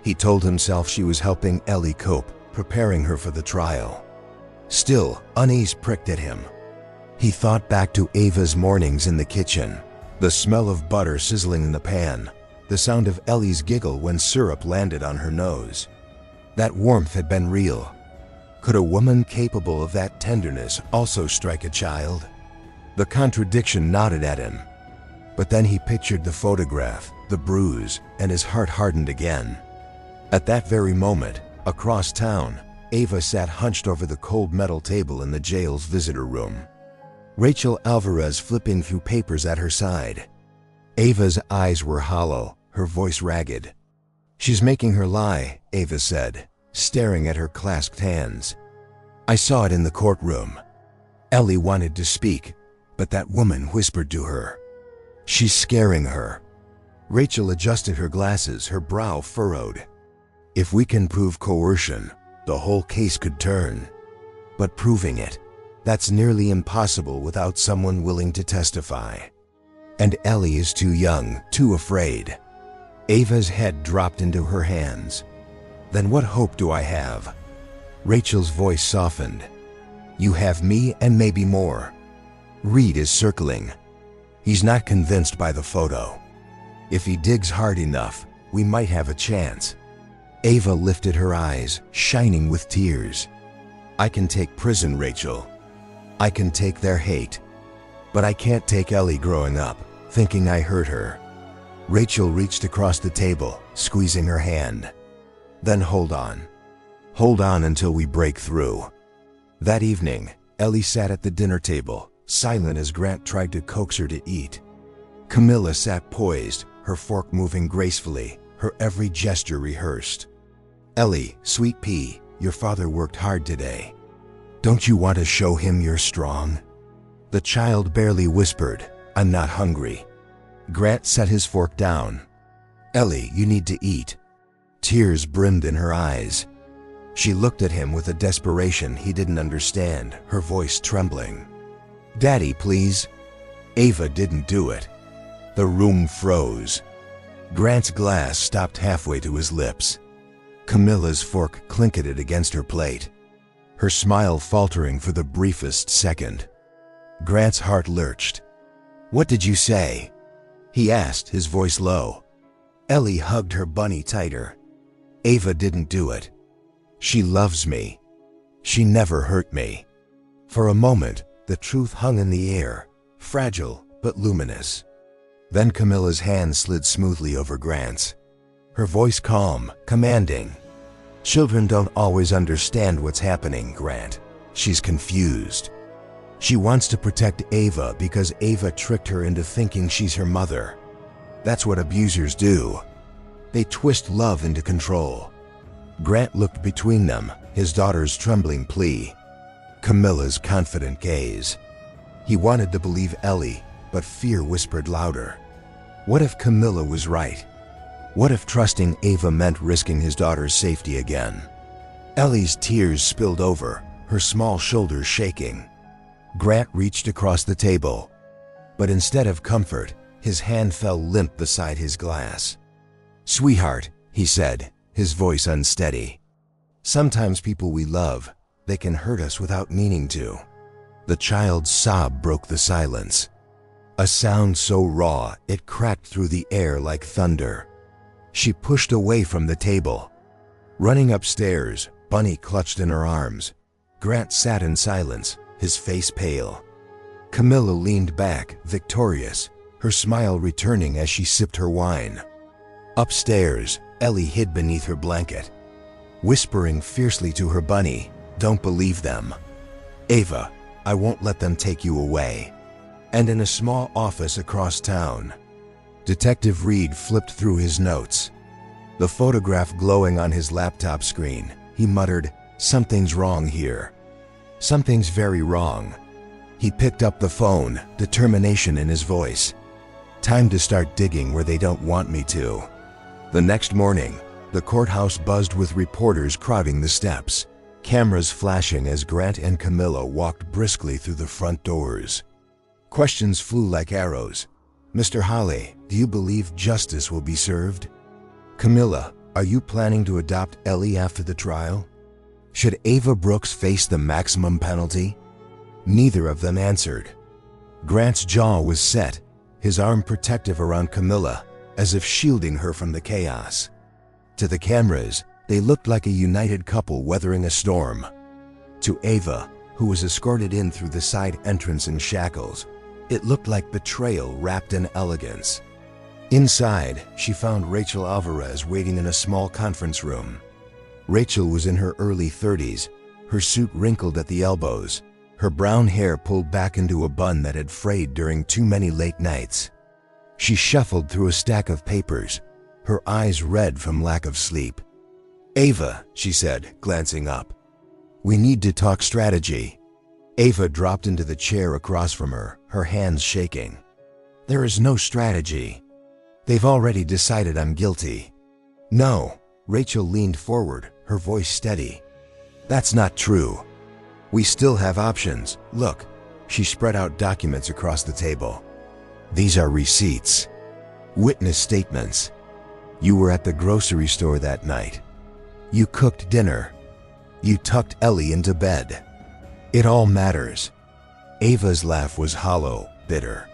He told himself she was helping Ellie cope, preparing her for the trial. Still, unease pricked at him. He thought back to Ava's mornings in the kitchen, the smell of butter sizzling in the pan, the sound of Ellie's giggle when syrup landed on her nose. That warmth had been real. Could a woman capable of that tenderness also strike a child? The contradiction gnawed at him. But then he pictured the photograph, the bruise, and his heart hardened again. At that very moment, across town, Ava sat hunched over the cold metal table in the jail's visitor room. Rachel Alvarez flipping through papers at her side. Ava's eyes were hollow, her voice ragged. "She's making her lie," Ava said, staring at her clasped hands. "I saw it in the courtroom." Ellie wanted to speak, but that woman whispered to her, "She's scaring her." Rachel adjusted her glasses, her brow furrowed. "If we can prove coercion, the whole case could turn. But proving it, that's nearly impossible without someone willing to testify. And Ellie is too young, too afraid." Ava's head dropped into her hands. "Then what hope do I have?" Rachel's voice softened. "You have me and maybe more. Reed is circling. He's not convinced by the photo. If he digs hard enough, we might have a chance." Ava lifted her eyes, shining with tears. "I can take prison, Rachel. I can take their hate. But I can't take Ellie growing up, thinking I hurt her." Rachel reached across the table, squeezing her hand. "Then hold on. Hold on until we break through." That evening, Ellie sat at the dinner table, silent as Grant tried to coax her to eat. Camilla sat poised, her fork moving gracefully, her every gesture rehearsed. "Ellie, sweet pea, your father worked hard today. Don't you want to show him you're strong?" The child barely whispered, "I'm not hungry." Grant set his fork down. "Ellie, you need to eat." Tears brimmed in her eyes. She looked at him with a desperation he didn't understand, her voice trembling. "Daddy, please." Ava didn't do it. The room froze. Grant's glass stopped halfway to his lips. Camilla's fork clinketed against her plate, her smile faltering for the briefest second. Grant's heart lurched. "What did you say?" he asked, his voice low. Ellie hugged her bunny tighter. "Ava didn't do it. She loves me. She never hurt me." For a moment, the truth hung in the air, fragile but luminous. Then Camilla's hand slid smoothly over Grant's, her voice calm, commanding. "Children don't always understand what's happening, Grant. She's confused. She wants to protect Ava because Ava tricked her into thinking she's her mother. That's what abusers do. They twist love into control. Grant looked between them, his daughter's trembling plea, Camilla's confident gaze. He wanted to believe Ellie, but fear whispered louder. What if Camilla was right? What if trusting Ava meant risking his daughter's safety again? Ellie's tears spilled over, her small shoulders shaking. Grant reached across the table, but instead of comfort, his hand fell limp beside his glass. "Sweetheart," he said, his voice unsteady. "Sometimes people we love, they can hurt us without meaning to." The child's sob broke the silence. A sound so raw, it cracked through the air like thunder. She pushed away from the table. Running upstairs, Bunny clutched in her arms. Grant sat in silence, his face pale. Camilla leaned back, victorious, her smile returning as she sipped her wine. Upstairs, Ellie hid beneath her blanket, whispering fiercely to her bunny, "Don't believe them. Ava, I won't let them take you away." And in a small office across town, Detective Reed flipped through his notes. The photograph glowing on his laptop screen, he muttered, "Something's wrong here. Something's very wrong." He picked up the phone, determination in his voice. "Time to start digging where they don't want me to." The next morning, the courthouse buzzed with reporters crowding the steps, cameras flashing as Grant and Camilla walked briskly through the front doors. Questions flew like arrows. "Mr. Holly, do you believe justice will be served? Camilla, are you planning to adopt Ellie after the trial? Should Ava Brooks face the maximum penalty?" Neither of them answered. Grant's jaw was set, his arm protective around Camilla, as if shielding her from the chaos. To the cameras, they looked like a united couple weathering a storm. To Ava, who was escorted in through the side entrance in shackles, it looked like betrayal wrapped in elegance. Inside, she found Rachel Alvarez waiting in a small conference room. Rachel was in her early 30s, her suit wrinkled at the elbows, her brown hair pulled back into a bun that had frayed during too many late nights. She shuffled through a stack of papers, her eyes red from lack of sleep. "Ava," she said, glancing up, "we need to talk strategy." Ava dropped into the chair across from her, her hands shaking. "There is no strategy. They've already decided I'm guilty." "No." Rachel leaned forward, her voice steady. "That's not true. We still have options. Look." She spread out documents across the table. "These are receipts. Witness statements. You were at the grocery store that night. You cooked dinner. You tucked Ellie into bed. It all matters." Ava's laugh was hollow, bitter.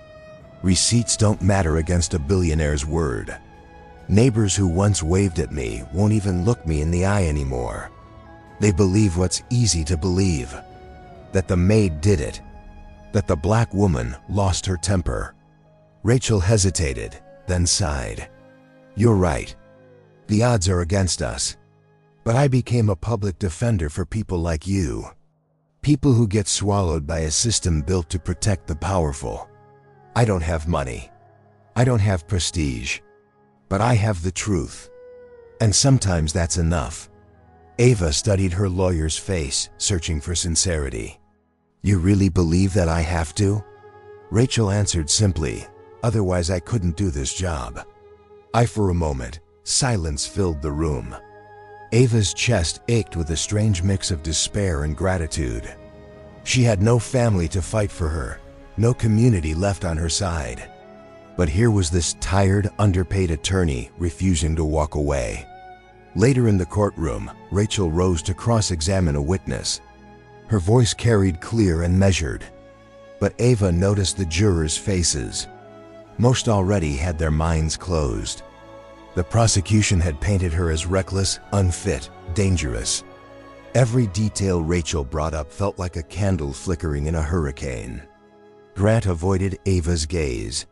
"Receipts don't matter against a billionaire's word. Neighbors who once waved at me won't even look me in the eye anymore. They believe what's easy to believe. That the maid did it. That the black woman lost her temper." Rachel hesitated, then sighed. "You're right. The odds are against us. But I became a public defender for people like you. People who get swallowed by a system built to protect the powerful. I don't have money. I don't have prestige. But I have the truth. And sometimes that's enough." Ava studied her lawyer's face, searching for sincerity. "You really believe that I have to?" Rachel answered simply, "Otherwise I couldn't do this job." For a moment, silence filled the room. Ava's chest ached with a strange mix of despair and gratitude. She had no family to fight for her, no community left on her side. But here was this tired, underpaid attorney refusing to walk away. Later in the courtroom, Rachel rose to cross-examine a witness. Her voice carried clear and measured. But Ava noticed the jurors' faces. Most already had their minds closed. The prosecution had painted her as reckless, unfit, dangerous. Every detail Rachel brought up felt like a candle flickering in a hurricane. Grant avoided Ava's gaze.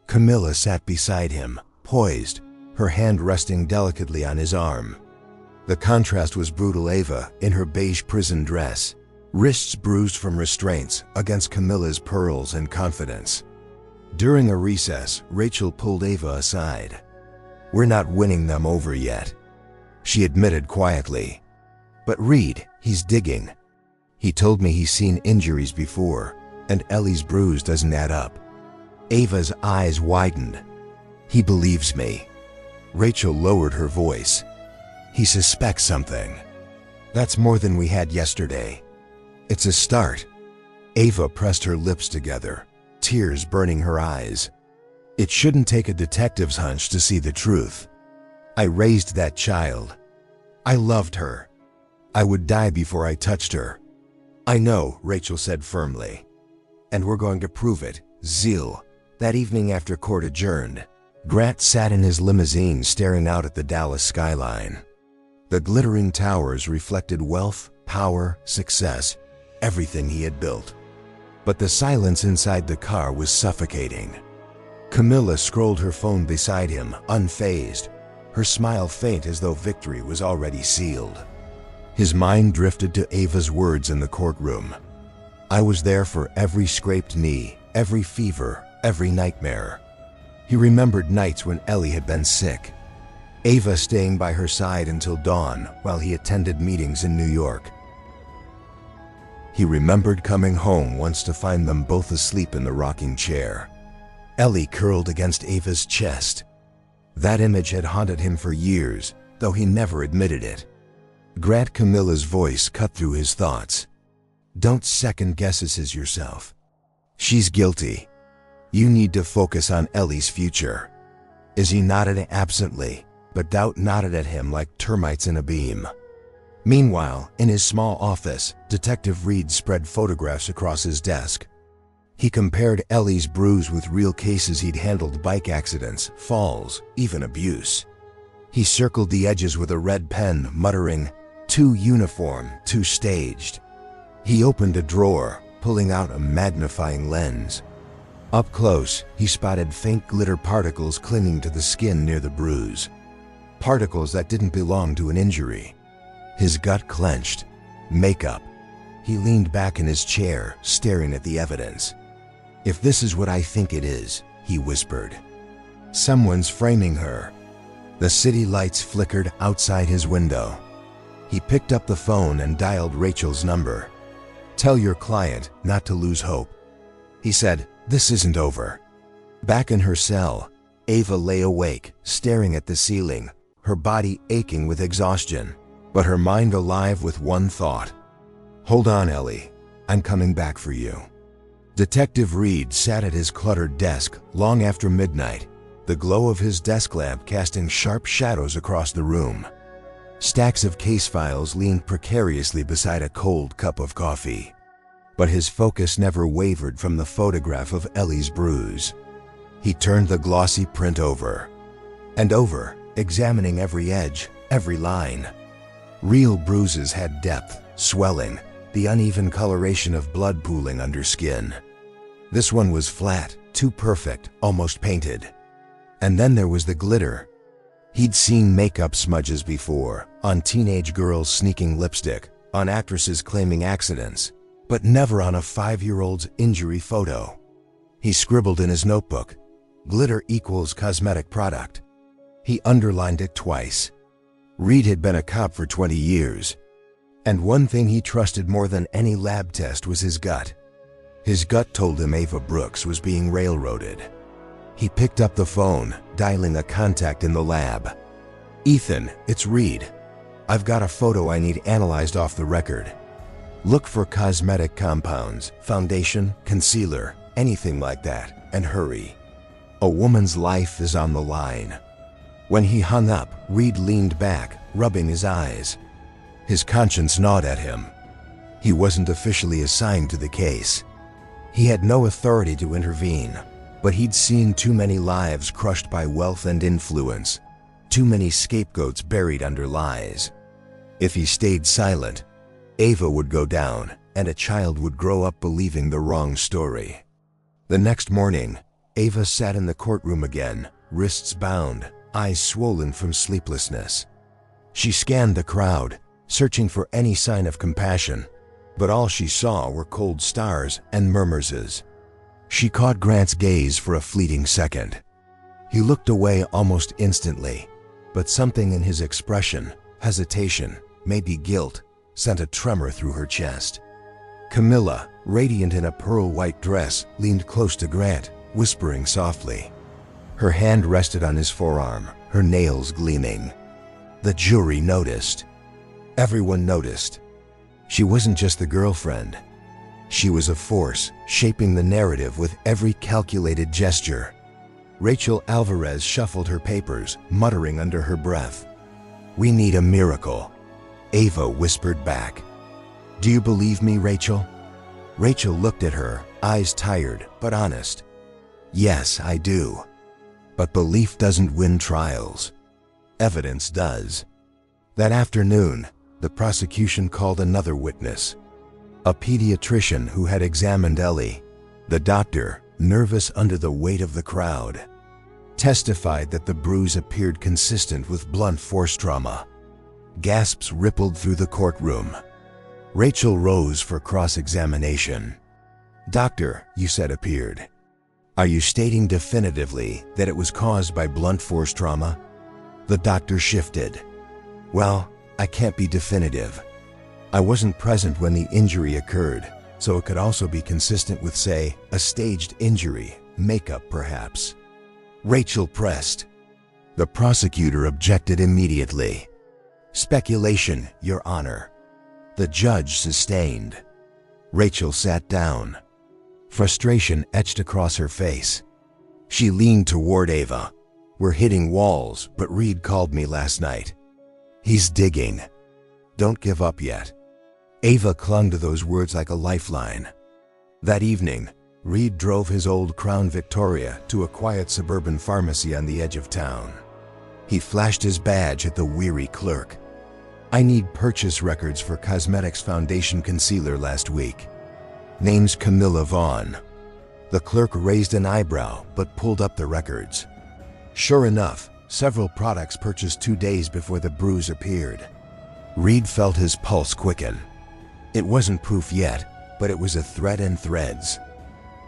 Camilla sat beside him, poised, her hand resting delicately on his arm. The contrast was brutal. Ava, in her beige prison dress, wrists bruised from restraints, against Camilla's pearls and confidence. During a recess, Rachel pulled Ava aside. "We're not winning them over yet. she admitted quietly. But Reed, he's digging. He told me he's seen injuries before, and Ellie's bruise doesn't add up. Ava's eyes widened. He believes me. Rachel lowered her voice. He suspects something. That's more than we had yesterday. It's a start. Ava pressed her lips together, tears burning her eyes. It shouldn't take a detective's hunch to see the truth. I raised that child. I loved her. I would die before I touched her. I know, Rachel said firmly. And we're going to prove it, Zeal. That evening after court adjourned, Grant sat in his limousine staring out at the Dallas skyline. The glittering towers reflected wealth, power, success, everything he had built. But the silence inside the car was suffocating. Camilla scrolled her phone beside him, unfazed, her smile faint as though victory was already sealed. His mind drifted to Ava's words in the courtroom. I was there for every scraped knee, every fever, every nightmare. He remembered nights when Ellie had been sick, Ava staying by her side until dawn while he attended meetings in New York. He remembered coming home once to find them both asleep in the rocking chair, Ellie curled against Ava's chest. That image had haunted him for years, though he never admitted it. Grant Camilla's voice cut through his thoughts. Don't second-guess this yourself. She's guilty. You need to focus on Ellie's future. Izzy nodded absently, but doubt nodded at him like termites in a beam. Meanwhile, in his small office, Detective Reed spread photographs across his desk. He compared Ellie's bruise with real cases he'd handled: bike accidents, falls, even abuse. He circled the edges with a red pen, muttering, "Too uniform, too staged." He opened a drawer, pulling out a magnifying lens. Up close, he spotted faint glitter particles clinging to the skin near the bruise. Particles that didn't belong to an injury. His gut clenched. Makeup. He leaned back in his chair, staring at the evidence. "If this is what I think it is," he whispered. "Someone's framing her." The city lights flickered outside his window. He picked up the phone and dialed Rachel's number. "Tell your client not to lose hope," he said. "This isn't over." Back in her cell, Ava lay awake, staring at the ceiling, her body aching with exhaustion, but her mind alive with one thought. "Hold on, Ellie. I'm coming back for you." Detective Reed sat at his cluttered desk long after midnight, the glow of his desk lamp casting sharp shadows across the room. Stacks of case files leaned precariously beside a cold cup of coffee. But his focus never wavered from the photograph of Ellie's bruise. He turned the glossy print over and over, examining every edge, every line. Real bruises had depth, swelling, the uneven coloration of blood pooling under skin. This one was flat, too perfect, almost painted. And then there was the glitter. He'd seen makeup smudges before, on teenage girls sneaking lipstick, on actresses claiming accidents, but never on a 5-year-old's injury photo. He scribbled in his notebook, "Glitter equals cosmetic product." He underlined it twice. Reed had been a cop for 20 years, and one thing he trusted more than any lab test was his gut. His gut told him Ava Brooks was being railroaded. He picked up the phone, dialing a contact in the lab. "Ethan, it's Reed. I've got a photo I need analyzed off the record. Look for cosmetic compounds, foundation, concealer, anything like that, and hurry. A woman's life is on the line." When he hung up, Reed leaned back, rubbing his eyes. His conscience gnawed at him. He wasn't officially assigned to the case. He had no authority to intervene, but he'd seen too many lives crushed by wealth and influence, too many scapegoats buried under lies. If he stayed silent, Ava would go down, and a child would grow up believing the wrong story. The next morning, Ava sat in the courtroom again, wrists bound, eyes swollen from sleeplessness. She scanned the crowd, searching for any sign of compassion, but all she saw were cold stars and murmurs. She caught Grant's gaze for a fleeting second. He looked away almost instantly, but something in his expression hesitation, maybe guilt, sent a tremor through her chest. Camilla, radiant in a pearl-white dress, leaned close to Grant, whispering softly. Her hand rested on his forearm, her nails gleaming. The jury noticed. Everyone noticed. She wasn't just the girlfriend. She was a force, shaping the narrative with every calculated gesture. Rachel Alvarez shuffled her papers, muttering under her breath. "We need a miracle," Ava whispered back. "Do you believe me, Rachel?" Rachel looked at her, eyes tired but honest. "Yes, I do. But belief doesn't win trials. Evidence does." That afternoon, the prosecution called another witness, a pediatrician who had examined Ellie. The doctor, nervous under the weight of the crowd, testified that the bruise appeared consistent with blunt force trauma. Gasps rippled through the courtroom. Rachel rose for cross-examination. "Doctor," you said appeared. "Are you stating definitively that it was caused by blunt force trauma?" The doctor shifted. "Well, I can't be definitive. I wasn't present when the injury occurred, so it could also be consistent with, say, a staged injury, makeup perhaps." Rachel pressed. The prosecutor objected immediately. "Speculation, Your Honor." The judge sustained. Rachel sat down. Frustration etched across her face. She leaned toward Ava. "We're hitting walls, but Reed called me last night. He's digging. Don't give up yet." Ava clung to those words like a lifeline. That evening, Reed drove his old Crown Victoria to a quiet suburban pharmacy on the edge of town. He flashed his badge at the weary clerk. "I need purchase records for Cosmetics Foundation concealer last week. Name's Camilla Vaughn." The clerk raised an eyebrow but pulled up the records. Sure enough, several products purchased 2 days before the bruise appeared. Reed felt his pulse quicken. It wasn't proof yet, but it was a thread in threads.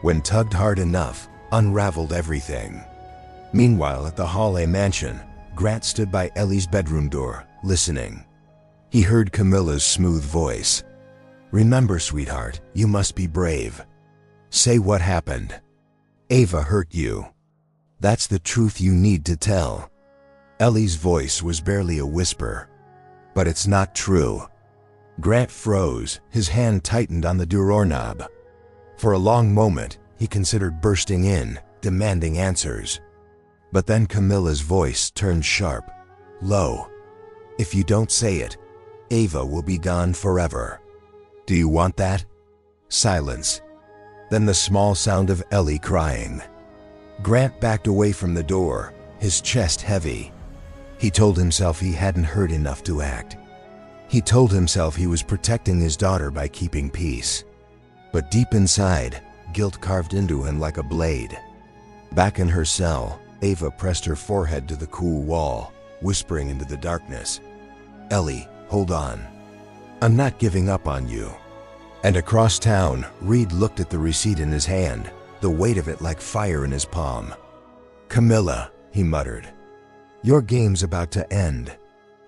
When tugged hard enough, unraveled everything. Meanwhile, at the Hall A mansion, Grant stood by Ellie's bedroom door, listening. He heard Camilla's smooth voice. "Remember, sweetheart, you must be brave. Say what happened. Ava hurt you. That's the truth you need to tell." Ellie's voice was barely a whisper. "But it's not true." Grant froze, his hand tightened on the doorknob. For a long moment, he considered bursting in, demanding answers. But then Camilla's voice turned sharp, low. "If you don't say it, Ava will be gone forever. Do you want that?" Silence. Then the small sound of Ellie crying. Grant backed away from the door, his chest heavy. He told himself he hadn't heard enough to act. He told himself he was protecting his daughter by keeping peace. But deep inside, guilt carved into him like a blade. Back in her cell, Ava pressed her forehead to the cool wall, whispering into the darkness. "Ellie, hold on. I'm not giving up on you." And across town, Reed looked at the receipt in his hand, the weight of it like fire in his palm. "Camilla," he muttered, "your game's about to end."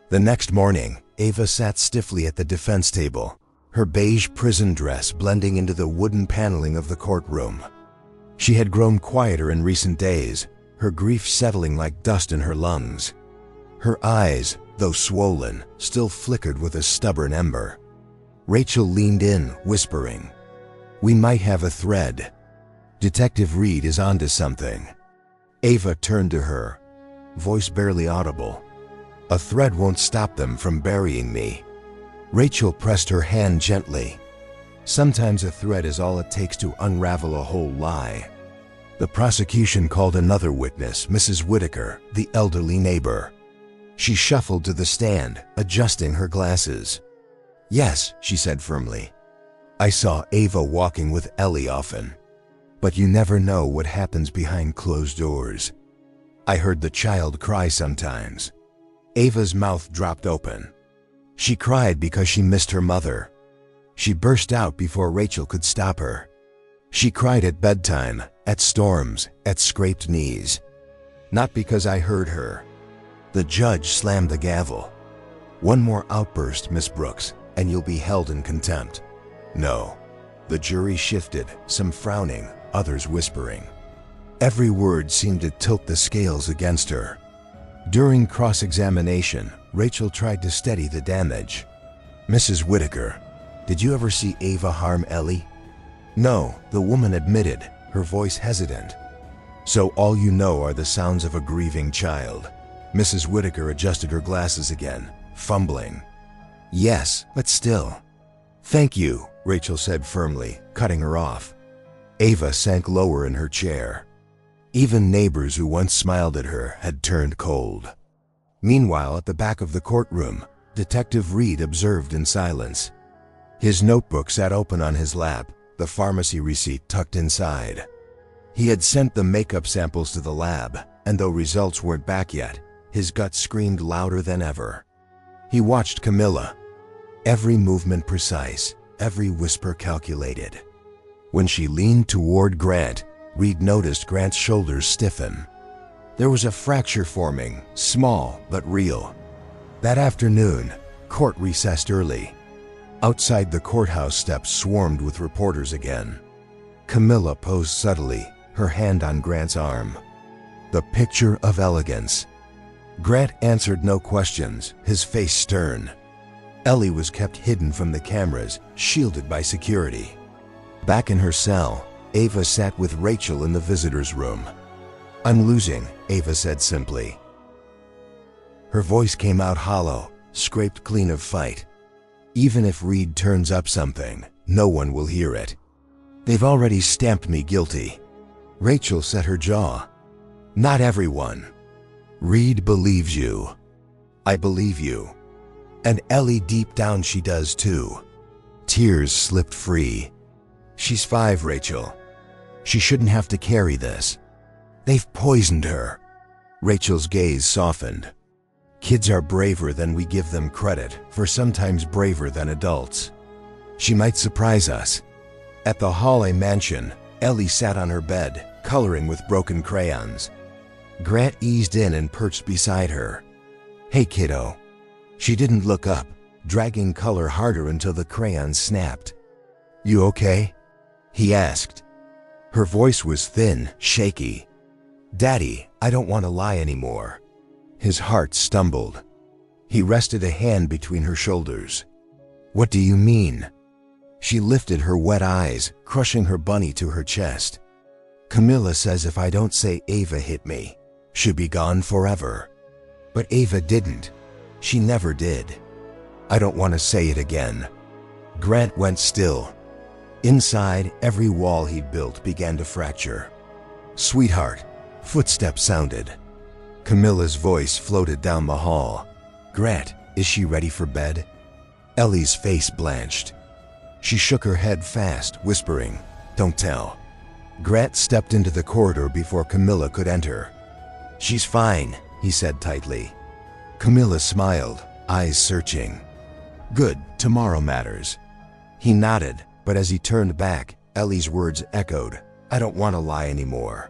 The next morning, Ava sat stiffly at the defense table, her beige prison dress blending into the wooden paneling of the courtroom. She had grown quieter in recent days, her grief settling like dust in her lungs. Her eyes, though swollen, still flickered with a stubborn ember. Rachel leaned in, whispering, "We might have a thread. Detective Reed is onto something." Ava turned to her, voice barely audible. "A thread won't stop them from burying me." Rachel pressed her hand gently. Sometimes a thread is all it takes to unravel a whole lie. The prosecution called another witness, Mrs. Whitaker, the elderly neighbor. She shuffled to the stand, adjusting her glasses. "Yes," she said firmly. "I saw Ava walking with Ellie often. But you never know what happens behind closed doors. I heard the child cry sometimes." Ava's mouth dropped open. She cried because she missed her mother. She burst out before Rachel could stop her. She cried at bedtime, at storms, at scraped knees. Not because I heard her. The judge slammed the gavel. "One more outburst, Miss Brooks, and you'll be held in contempt." "No." The jury shifted, some frowning, others whispering. Every word seemed to tilt the scales against her. During cross-examination, Rachel tried to steady the damage. "Mrs. Whitaker, did you ever see Ava harm Ellie?" "No," the woman admitted, her voice hesitant. "So all you know are the sounds of a grieving child." Mrs. Whitaker adjusted her glasses again, fumbling. "Yes, but still." "Thank you," Rachel said firmly, cutting her off. Ava sank lower in her chair. Even neighbors who once smiled at her had turned cold. Meanwhile, at the back of the courtroom, Detective Reed observed in silence. His notebook sat open on his lap, the pharmacy receipt tucked inside. He had sent the makeup samples to the lab, and though results weren't back yet, his gut screamed louder than ever. He watched Camilla. Every movement precise, every whisper calculated. When she leaned toward Grant, Reed noticed Grant's shoulders stiffen. There was a fracture forming, small but real. That afternoon, court recessed early. Outside the courthouse steps swarmed with reporters again. Camilla posed subtly, her hand on Grant's arm. The picture of elegance. Grant answered no questions, his face stern. Ellie was kept hidden from the cameras, shielded by security. Back in her cell, Ava sat with Rachel in the visitor's room. "I'm losing," Ava said simply. Her voice came out hollow, scraped clean of fight. "Even if Reed turns up something, no one will hear it. They've already stamped me guilty." Rachel set her jaw. "Not everyone. Reed believes you. I believe you. And Ellie, deep down, she does too." Tears slipped free. "She's 5, Rachel. She shouldn't have to carry this. They've poisoned her." Rachel's gaze softened. "Kids are braver than we give them credit for, sometimes braver than adults. She might surprise us." At the Hawley mansion, Ellie sat on her bed, coloring with broken crayons. Grant eased in and perched beside her. "Hey, kiddo." She didn't look up, dragging color harder until the crayons snapped. "You okay?" he asked. Her voice was thin, shaky. "Daddy, I don't want to lie anymore." His heart stumbled. He rested a hand between her shoulders. "What do you mean?" She lifted her wet eyes, crushing her bunny to her chest. "Camilla says if I don't say Ava hit me, she'll be gone forever. But Ava didn't. She never did. I don't want to say it again." Grant went still. Inside, every wall he'd built began to fracture. "Sweetheart," footsteps sounded. Camilla's voice floated down the hall. "Grant, is she ready for bed?" Ellie's face blanched. She shook her head fast, whispering, "Don't tell." Grant stepped into the corridor before Camilla could enter. "She's fine," he said tightly. Camilla smiled, eyes searching. "Good, tomorrow matters." He nodded, but as he turned back, Ellie's words echoed, "I don't want to lie anymore."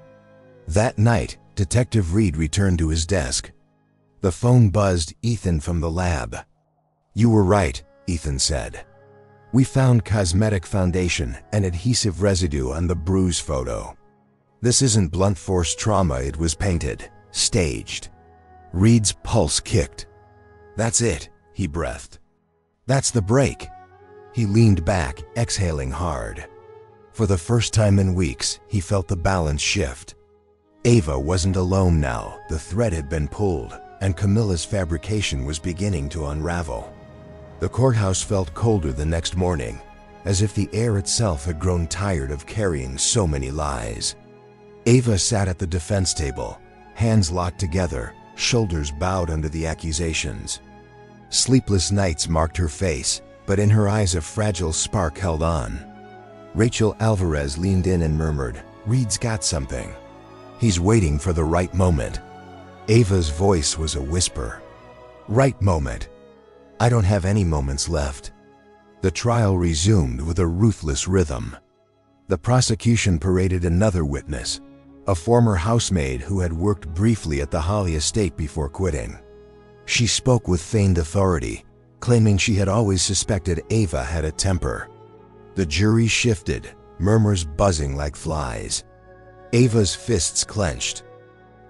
That night, Detective Reed returned to his desk. The phone buzzed Ethan from the lab. "You were right," Ethan said. "We found cosmetic foundation and adhesive residue on the bruise photo. This isn't blunt force trauma, it was painted, staged." Reed's pulse kicked. "That's it," he breathed. "That's the break." He leaned back, exhaling hard. For the first time in weeks, he felt the balance shift. Ava wasn't alone now, the thread had been pulled, and Camilla's fabrication was beginning to unravel. The courthouse felt colder the next morning, as if the air itself had grown tired of carrying so many lies. Ava sat at the defense table, hands locked together, shoulders bowed under the accusations. Sleepless nights marked her face, but in her eyes a fragile spark held on. Rachel Alvarez leaned in and murmured, "Reed's got something. He's waiting for the right moment." Ava's voice was a whisper. "Right moment. I don't have any moments left." The trial resumed with a ruthless rhythm. The prosecution paraded another witness, a former housemaid who had worked briefly at the Hawley estate before quitting. She spoke with feigned authority, claiming she had always suspected Ava had a temper. The jury shifted, murmurs buzzing like flies. Ava's fists clenched.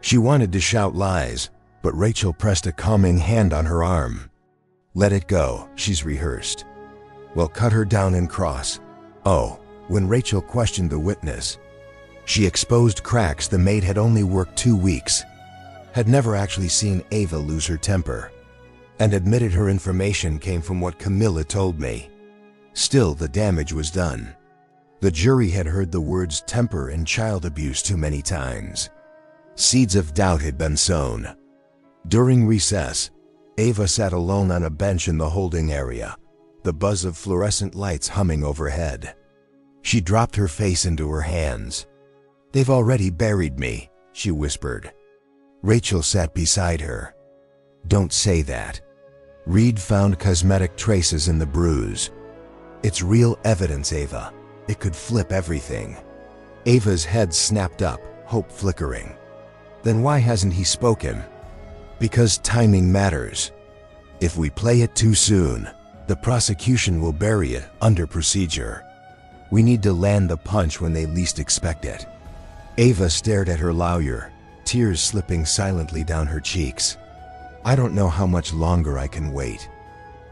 She wanted to shout lies, but Rachel pressed a calming hand on her arm. "Let it go, she's rehearsed." "Well, cut her down and cross." Oh, when Rachel questioned the witness, she exposed cracks the maid had only worked 2 weeks, had never actually seen Ava lose her temper, and admitted her information came from what Camilla told me. Still, the damage was done. The jury had heard the words temper and child abuse too many times. Seeds of doubt had been sown. During recess, Ava sat alone on a bench in the holding area, the buzz of fluorescent lights humming overhead. She dropped her face into her hands. "They've already buried me," she whispered. Rachel sat beside her. "Don't say that." Reed found cosmetic traces in the bruise. "It's real evidence, Ava. It could flip everything." Ava's head snapped up, hope flickering. "Then why hasn't he spoken?" "Because timing matters. If we play it too soon, the prosecution will bury it under procedure. We need to land the punch when they least expect it." Ava stared at her lawyer, tears slipping silently down her cheeks. "I don't know how much longer I can wait."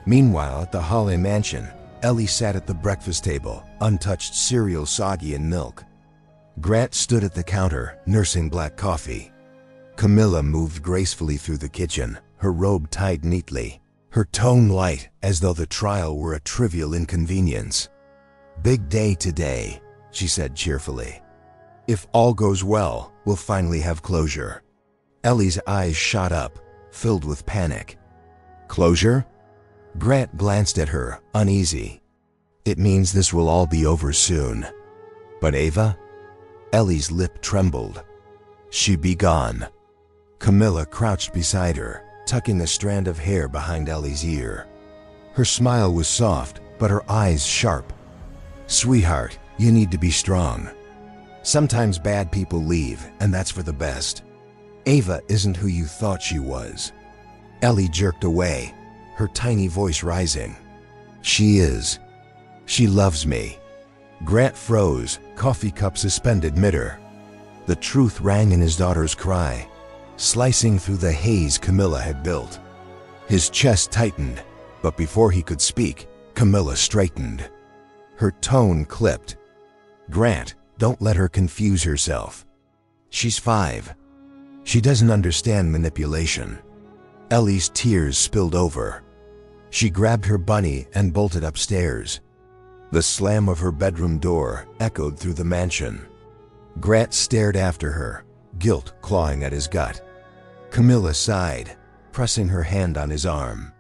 Meanwhile, at the Hawley mansion, Ellie sat at the breakfast table, untouched cereal soggy in milk. Grant stood at the counter, nursing black coffee. Camilla moved gracefully through the kitchen, her robe tied neatly, her tone light as though the trial were a trivial inconvenience. "Big day today," she said cheerfully. "If all goes well, we'll finally have closure." Ellie's eyes shot up, filled with panic. "Closure?" Grant glanced at her, uneasy. "It means this will all be over soon." "But Ava?" Ellie's lip trembled. "She'd be gone." Camilla crouched beside her, tucking a strand of hair behind Ellie's ear. Her smile was soft, but her eyes sharp. "Sweetheart, you need to be strong. Sometimes bad people leave, and that's for the best. Ava isn't who you thought she was." Ellie jerked away, her tiny voice rising. "She is. She loves me." Grant froze, coffee cup suspended mid-air. The truth rang in his daughter's cry, slicing through the haze Camilla had built. His chest tightened, but before he could speak, Camilla straightened. Her tone clipped. "Grant, don't let her confuse herself. She's 5. She doesn't understand manipulation." Ellie's tears spilled over. She grabbed her bunny and bolted upstairs. The slam of her bedroom door echoed through the mansion. Grant stared after her, guilt clawing at his gut. Camilla sighed, pressing her hand on his arm.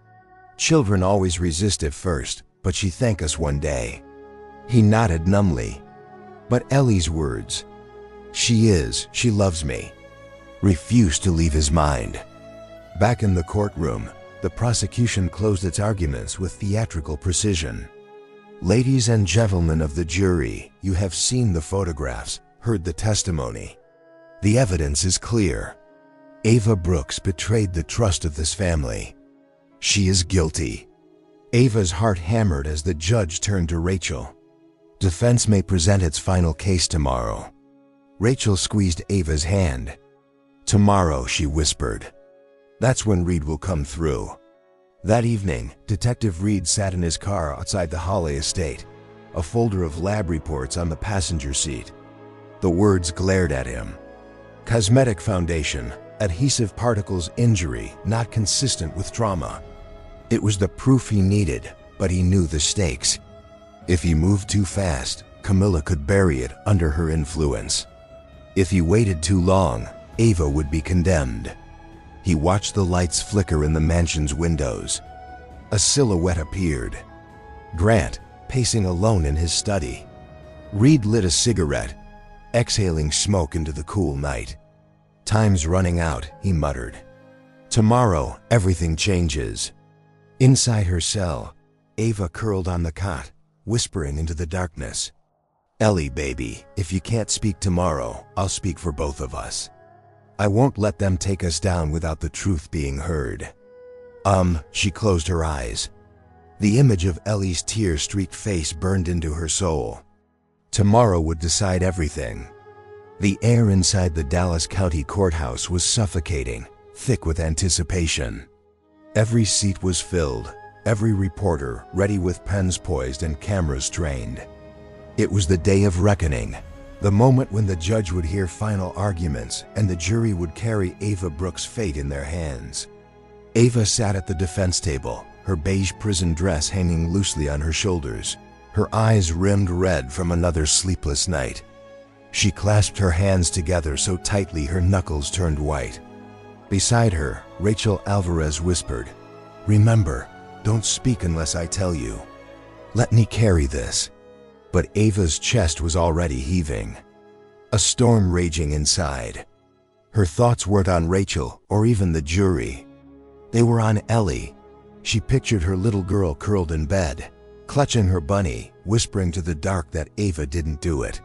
"Children always resist at first, but she thank us one day." He nodded numbly. But Ellie's words, she loves me," refused to leave his mind. Back in the courtroom, the prosecution closed its arguments with theatrical precision. "Ladies and gentlemen of the jury, you have seen the photographs, heard the testimony. The evidence is clear. Ava Brooks betrayed the trust of this family. She is guilty." Ava's heart hammered as the judge turned to Rachel. "Defense may present its final case tomorrow." Rachel squeezed Ava's hand. "Tomorrow," she whispered. "That's when Reed will come through." That evening, Detective Reed sat in his car outside the Hawley estate, a folder of lab reports on the passenger seat. The words glared at him. Cosmetic foundation, adhesive particles injury not consistent with trauma. It was the proof he needed, but he knew the stakes. If he moved too fast, Camilla could bury it under her influence. If he waited too long, Ava would be condemned. He watched the lights flicker in the mansion's windows. A silhouette appeared. Grant, pacing alone in his study. Reed lit a cigarette, exhaling smoke into the cool night. "Time's running out," he muttered. "Tomorrow, everything changes." Inside her cell, Ava curled on the cot, whispering into the darkness. "Ellie, baby, if you can't speak tomorrow, I'll speak for both of us. I won't let them take us down without the truth being heard." She closed her eyes. The image of Ellie's tear-streaked face burned into her soul. Tomorrow would decide everything. The air inside the Dallas County Courthouse was suffocating, thick with anticipation. Every seat was filled, every reporter ready with pens poised and cameras trained. It was the day of reckoning, the moment when the judge would hear final arguments and the jury would carry Ava Brooks' fate in their hands. Ava sat at the defense table, her beige prison dress hanging loosely on her shoulders, her eyes rimmed red from another sleepless night. She clasped her hands together so tightly her knuckles turned white. Beside her, Rachel Alvarez whispered, "Remember, don't speak unless I tell you. Let me carry this." But Ava's chest was already heaving. A storm raging inside. Her thoughts weren't on Rachel or even the jury. They were on Ellie. She pictured her little girl curled in bed, clutching her bunny, whispering to the dark that Ava didn't do it.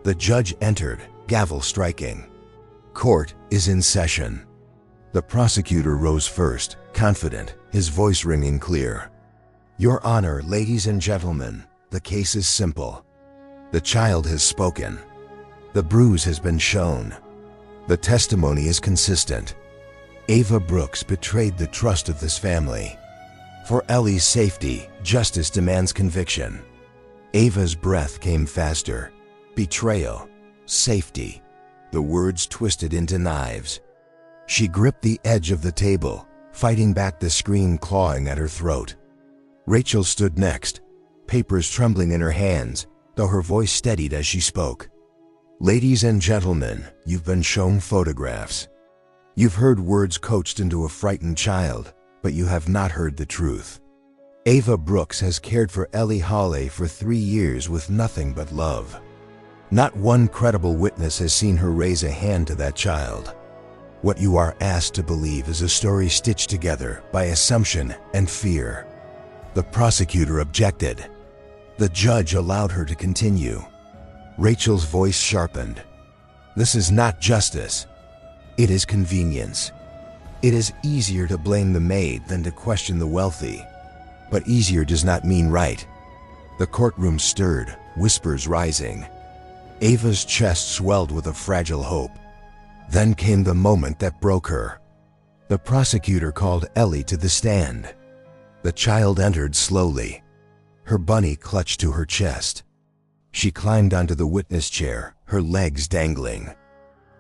The judge entered, gavel striking. Court is in session. The prosecutor rose first, confident, his voice ringing clear. "Your Honor, ladies and gentlemen, the case is simple. The child has spoken. The bruise has been shown. The testimony is consistent. Ava Brooks betrayed the trust of this family. For Ellie's safety, justice demands conviction." Ava's breath came faster. Betrayal, safety, the words twisted into knives. She gripped the edge of the table, fighting back the scream clawing at her throat. Rachel stood next, papers trembling in her hands, though her voice steadied as she spoke. "Ladies and gentlemen, you've been shown photographs. You've heard words coaxed into a frightened child, but you have not heard the truth. Ava Brooks has cared for Ellie Hawley for 3 years with nothing but love. Not one credible witness has seen her raise a hand to that child. What you are asked to believe is a story stitched together by assumption and fear." The prosecutor objected. The judge allowed her to continue. Rachel's voice sharpened. "This is not justice. It is convenience. It is easier to blame the maid than to question the wealthy. But easier does not mean right." The courtroom stirred, whispers rising. Ava's chest swelled with a fragile hope. Then came the moment that broke her. The prosecutor called Ellie to the stand. The child entered slowly. Her bunny clutched to her chest. She climbed onto the witness chair, her legs dangling.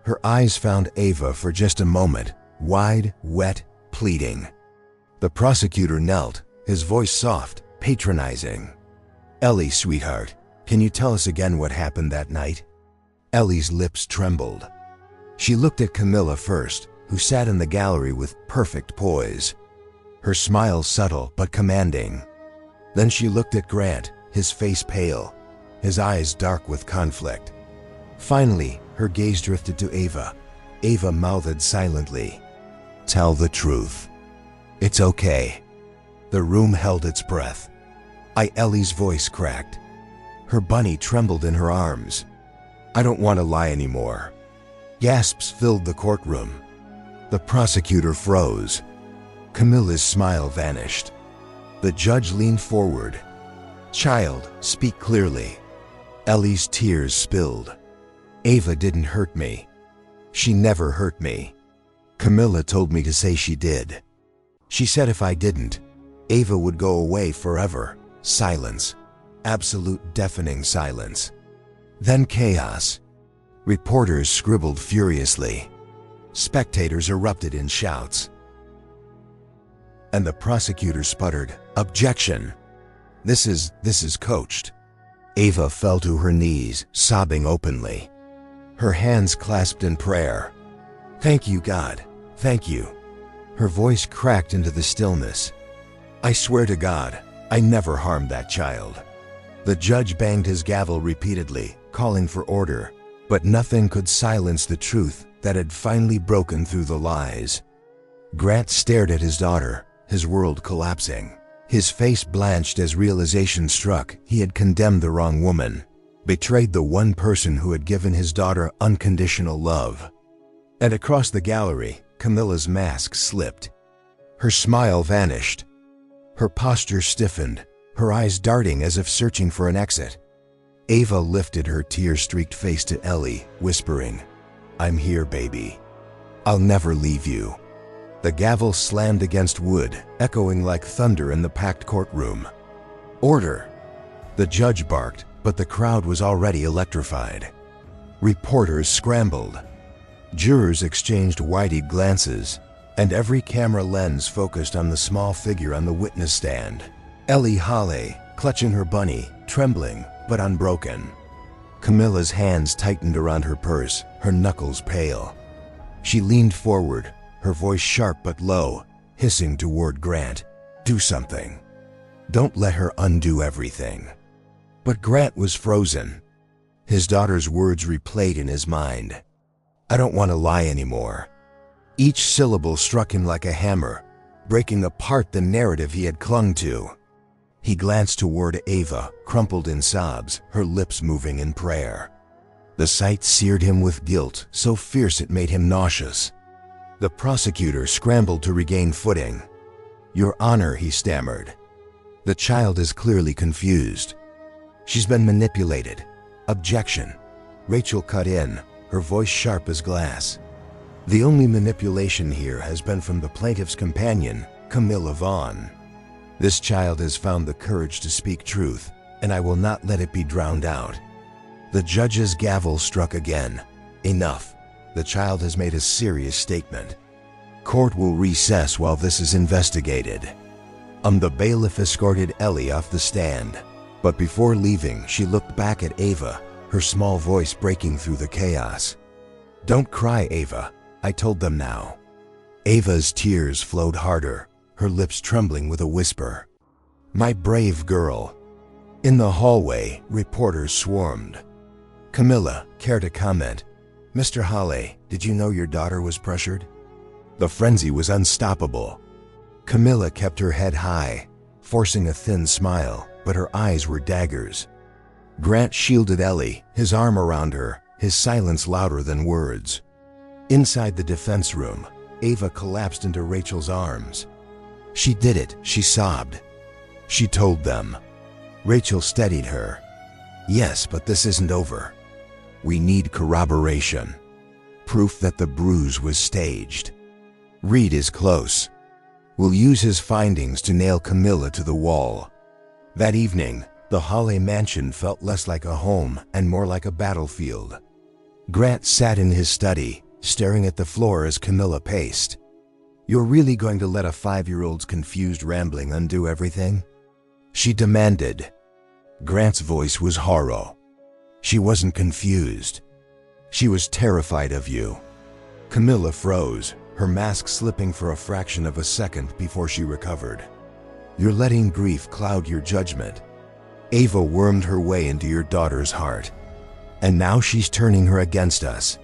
Her eyes found Ava for just a moment, wide, wet, pleading. The prosecutor knelt, his voice soft, patronizing. "Ellie, sweetheart, can you tell us again what happened that night?" Ellie's lips trembled. She looked at Camilla first, who sat in the gallery with perfect poise. Her smile subtle but commanding. Then she looked at Grant, his face pale, his eyes dark with conflict. Finally, her gaze drifted to Ava. Ava mouthed silently, "Tell the truth. It's okay." The room held its breath. Ellie's voice cracked. Her bunny trembled in her arms. "I don't want to lie anymore." Gasps filled the courtroom. The prosecutor froze. Camilla's smile vanished. The judge leaned forward. "Child, speak clearly." Ellie's tears spilled. "Ava didn't hurt me. She never hurt me. Camilla told me to say she did. She said if I didn't, Ava would go away forever." Silence. Absolute deafening silence. Then chaos. Reporters scribbled furiously. Spectators erupted in shouts. And the prosecutor sputtered, "Objection. This is coached." Ava fell to her knees, sobbing openly. Her hands clasped in prayer. "Thank you, God. Thank you." Her voice cracked into the stillness. "I swear to God, I never harmed that child." The judge banged his gavel repeatedly, calling for order, but nothing could silence the truth that had finally broken through the lies. Grant stared at his daughter, his world collapsing. His face blanched as realization struck he had condemned the wrong woman, betrayed the one person who had given his daughter unconditional love. And across the gallery, Camilla's mask slipped. Her smile vanished. Her posture stiffened, her eyes darting as if searching for an exit. Ava lifted her tear-streaked face to Ellie, whispering, "I'm here, baby. I'll never leave you." The gavel slammed against wood, echoing like thunder in the packed courtroom. "Order!" The judge barked, but the crowd was already electrified. Reporters scrambled. Jurors exchanged wide-eyed glances, and every camera lens focused on the small figure on the witness stand. Ellie Hawley, clutching her bunny, trembling but unbroken. Camilla's hands tightened around her purse, her knuckles pale. She leaned forward, her voice sharp but low, hissing toward Grant, "Do something. Don't let her undo everything." But Grant was frozen. His daughter's words replayed in his mind. "I don't want to lie anymore." Each syllable struck him like a hammer, breaking apart the narrative he had clung to. He glanced toward Ava, crumpled in sobs, her lips moving in prayer. The sight seared him with guilt, so fierce it made him nauseous. The prosecutor scrambled to regain footing. "Your Honor," he stammered. "The child is clearly confused. She's been manipulated." "Objection." Rachel cut in, her voice sharp as glass. "The only manipulation here has been from the plaintiff's companion, Camilla Vaughn. This child has found the courage to speak truth, and I will not let it be drowned out." The judge's gavel struck again. "Enough. The child has made a serious statement. Court will recess while this is investigated." The bailiff escorted Ellie off the stand, but before leaving, she looked back at Ava, her small voice breaking through the chaos. "Don't cry, Ava. I told them now." Ava's tears flowed harder, her lips trembling with a whisper. "My brave girl." In the hallway, reporters swarmed. "Camilla, care to comment? Mr. Hawley, did you know your daughter was pressured?" The frenzy was unstoppable. Camilla kept her head high, forcing a thin smile, but her eyes were daggers. Grant shielded Ellie, his arm around her, his silence louder than words. Inside the defense room, Ava collapsed into Rachel's arms. "She did it," she sobbed. "She told them." Rachel steadied her. "Yes, but this isn't over. We need corroboration. Proof that the bruise was staged. Reed is close. We'll use his findings to nail Camilla to the wall." That evening, the Hawley mansion felt less like a home and more like a battlefield. Grant sat in his study, staring at the floor as Camilla paced. "You're really going to let a 5-year-old's confused rambling undo everything?" she demanded. Grant's voice was hollow. "She wasn't confused. She was terrified of you." Camilla froze, her mask slipping for a fraction of a second before she recovered. "You're letting grief cloud your judgment. Ava wormed her way into your daughter's heart, and now she's turning her against us."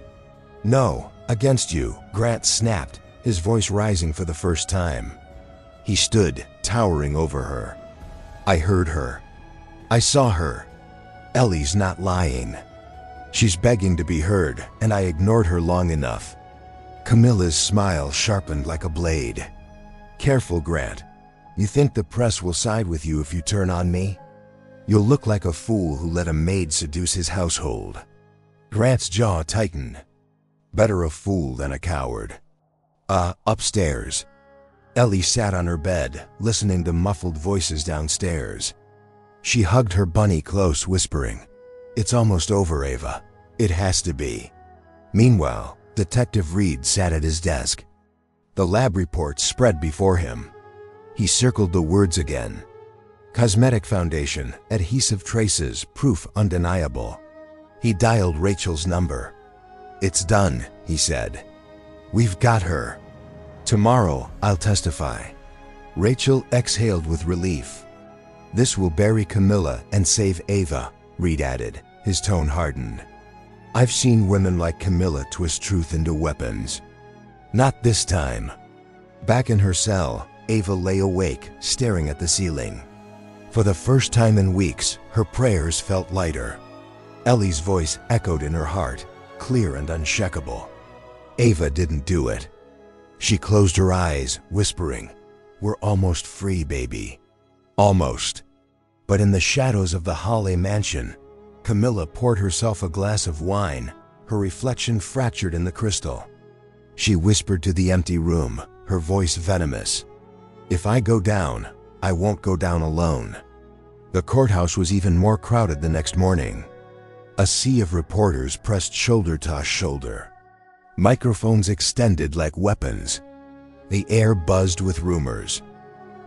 "No, against you," Grant snapped, his voice rising for the first time. He stood, towering over her. "I heard her. I saw her. Ellie's not lying. She's begging to be heard, and I ignored her long enough." Camilla's smile sharpened like a blade. "Careful, Grant. You think the press will side with you if you turn on me? You'll look like a fool who let a maid seduce his household." Grant's jaw tightened. Better a fool than a coward. Upstairs. Ellie sat on her bed, listening to muffled voices downstairs. She hugged her bunny close, whispering, "It's almost over, Ava. It has to be." Meanwhile, Detective Reed sat at his desk. The lab report spread before him. He circled the words again. "Cosmetic foundation, adhesive traces, proof undeniable." He dialed Rachel's number. "It's done," he said. "We've got her. Tomorrow, I'll testify." Rachel exhaled with relief. "This will bury Camilla and save Ava," Reed added, his tone hardened. "I've seen women like Camilla twist truth into weapons. Not this time." Back in her cell, Ava lay awake, staring at the ceiling. For the first time in weeks, her prayers felt lighter. Ellie's voice echoed in her heart, clear and unshakable. Ava didn't do it. She closed her eyes, whispering, "We're almost free, baby. Almost." But in the shadows of the Hale mansion, Camilla poured herself a glass of wine, her reflection fractured in the crystal. She whispered to the empty room, her voice venomous. "If I go down, I won't go down alone." The courthouse was even more crowded the next morning. A sea of reporters pressed shoulder to shoulder. Microphones extended like weapons. The air buzzed with rumors.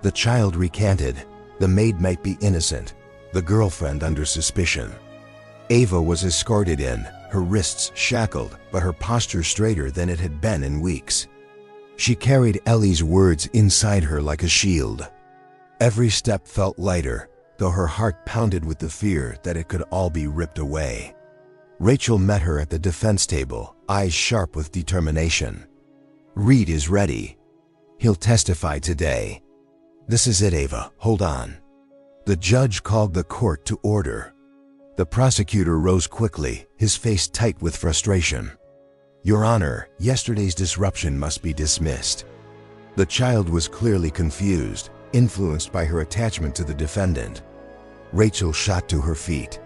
The child recanted. The maid might be innocent. The girlfriend under suspicion. Ava was escorted in, her wrists shackled, but her posture straighter than it had been in weeks. She carried Ellie's words inside her like a shield. Every step felt lighter, though her heart pounded with the fear that it could all be ripped away. Rachel met her at the defense table, eyes sharp with determination. "Reed is ready. He'll testify today." "This is it, Ava. Hold on." The judge called the court to order. The prosecutor rose quickly, his face tight with frustration. "Your Honor, yesterday's disruption must be dismissed." The child was clearly confused, influenced by her attachment to the defendant. Rachel shot to her feet.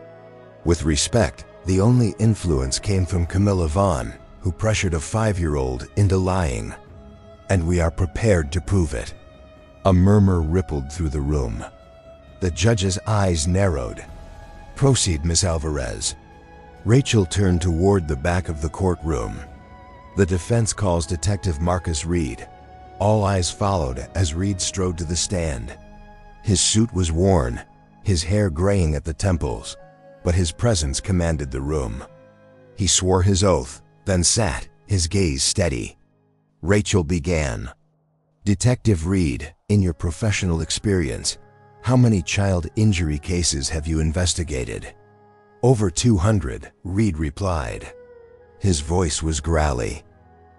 With respect, the only influence came from Camilla Vaughn, who pressured a 5-year-old into lying. "And we are prepared to prove it." A murmur rippled through the room. The judge's eyes narrowed. "Proceed, Miss Alvarez." Rachel turned toward the back of the courtroom. The defense calls Detective Marcus Reed. All eyes followed as Reed strode to the stand. His suit was worn, his hair graying at the temples, but his presence commanded the room. He swore his oath, then sat, his gaze steady. Rachel began. "Detective Reed, in your professional experience, how many child injury cases have you investigated?" "Over 200, Reed replied. His voice was growly.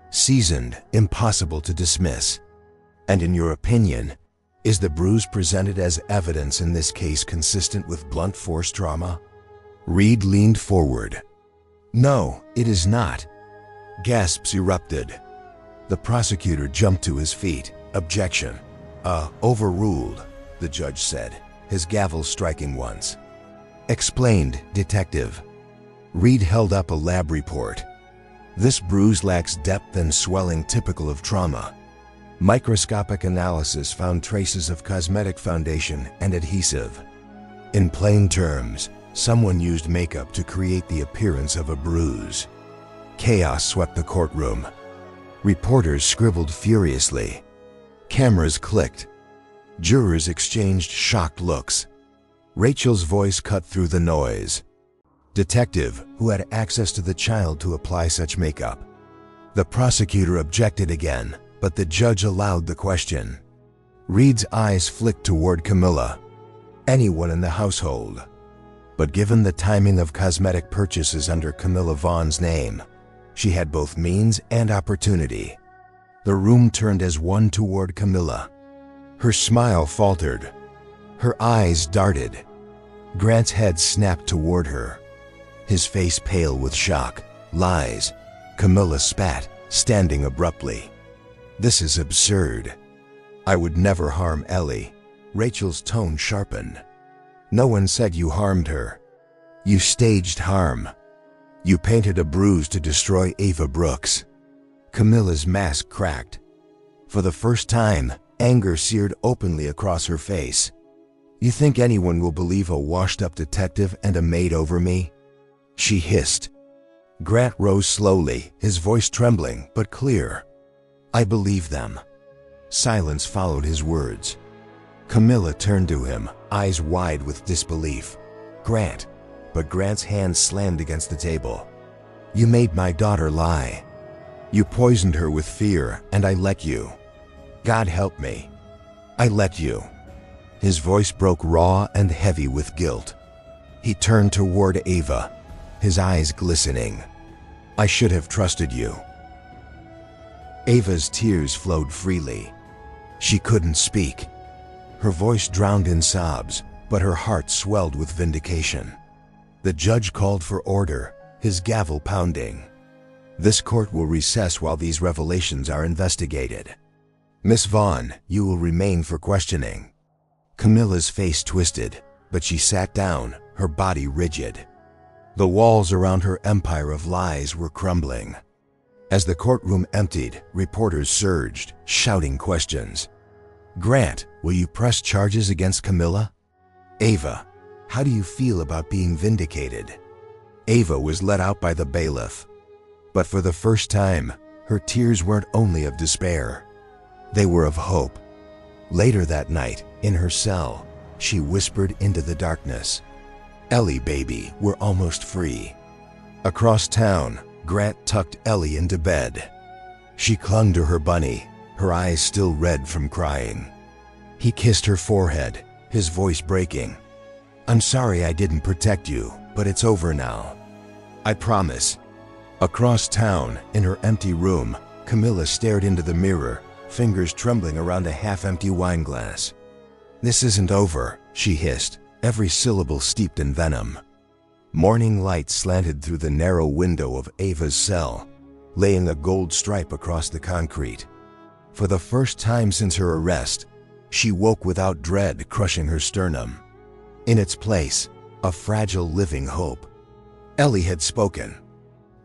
"Seasoned, impossible to dismiss. And in your opinion, is the bruise presented as evidence in this case consistent with blunt force trauma?" Reed leaned forward. "No, it is not." Gasps erupted. The prosecutor jumped to his feet. "Objection." Overruled," the judge said, his gavel striking once. "Explained, Detective." Reed held up a lab report. "This bruise lacks depth and swelling typical of trauma. Microscopic analysis found traces of cosmetic foundation and adhesive. In plain terms, someone used makeup to create the appearance of a bruise." Chaos swept the courtroom. Reporters scribbled furiously. Cameras clicked. Jurors exchanged shocked looks. Rachel's voice cut through the noise. "Detective, who had access to the child to apply such makeup?" The prosecutor objected again, but the judge allowed the question. Reed's eyes flicked toward Camilla. "Anyone in the household." But given the timing of cosmetic purchases under Camilla Vaughn's name, she had both means and opportunity. The room turned as one toward Camilla. Her smile faltered. Her eyes darted. Grant's head snapped toward her, his face pale with shock. "Lies." Camilla spat, standing abruptly. "This is absurd." "I would never harm Ellie." Rachel's tone sharpened. "No one said you harmed her. You staged harm. You painted a bruise to destroy Ava Brooks." Camilla's mask cracked. For the first time, anger seared openly across her face. "You think anyone will believe a washed-up detective and a maid over me?" she hissed. Grant rose slowly, his voice trembling but clear. "I believe them." Silence followed his words. Camilla turned to him, eyes wide with disbelief. "Grant." But Grant's hand slammed against the table. "You made my daughter lie. You poisoned her with fear, and I let you. God help me. I let you." His voice broke raw and heavy with guilt. He turned toward Ava, his eyes glistening. "I should have trusted you." Ava's tears flowed freely. She couldn't speak. Her voice drowned in sobs, but her heart swelled with vindication. The judge called for order, his gavel pounding. "This court will recess while these revelations are investigated." Miss Vaughn, you will remain for questioning. Camilla's face twisted, but she sat down, her body rigid. The walls around her empire of lies were crumbling. As the courtroom emptied, reporters surged, shouting questions. Grant, will you press charges against Camilla? Ava, how do you feel about being vindicated? Ava was let out by the bailiff. But for the first time, her tears weren't only of despair. They were of hope. Later that night, in her cell, she whispered into the darkness, Ellie, baby, we're almost free. Across town, Grant tucked Ellie into bed. She clung to her bunny, her eyes still red from crying. He kissed her forehead, his voice breaking. I'm sorry I didn't protect you, but it's over now. I promise. Across town, in her empty room, Camilla stared into the mirror, fingers trembling around a half-empty wine glass. This isn't over, she hissed, every syllable steeped in venom. Morning light slanted through the narrow window of Ava's cell, laying a gold stripe across the concrete. For the first time since her arrest, she woke without dread crushing her sternum. In its place, a fragile living hope. Ellie had spoken.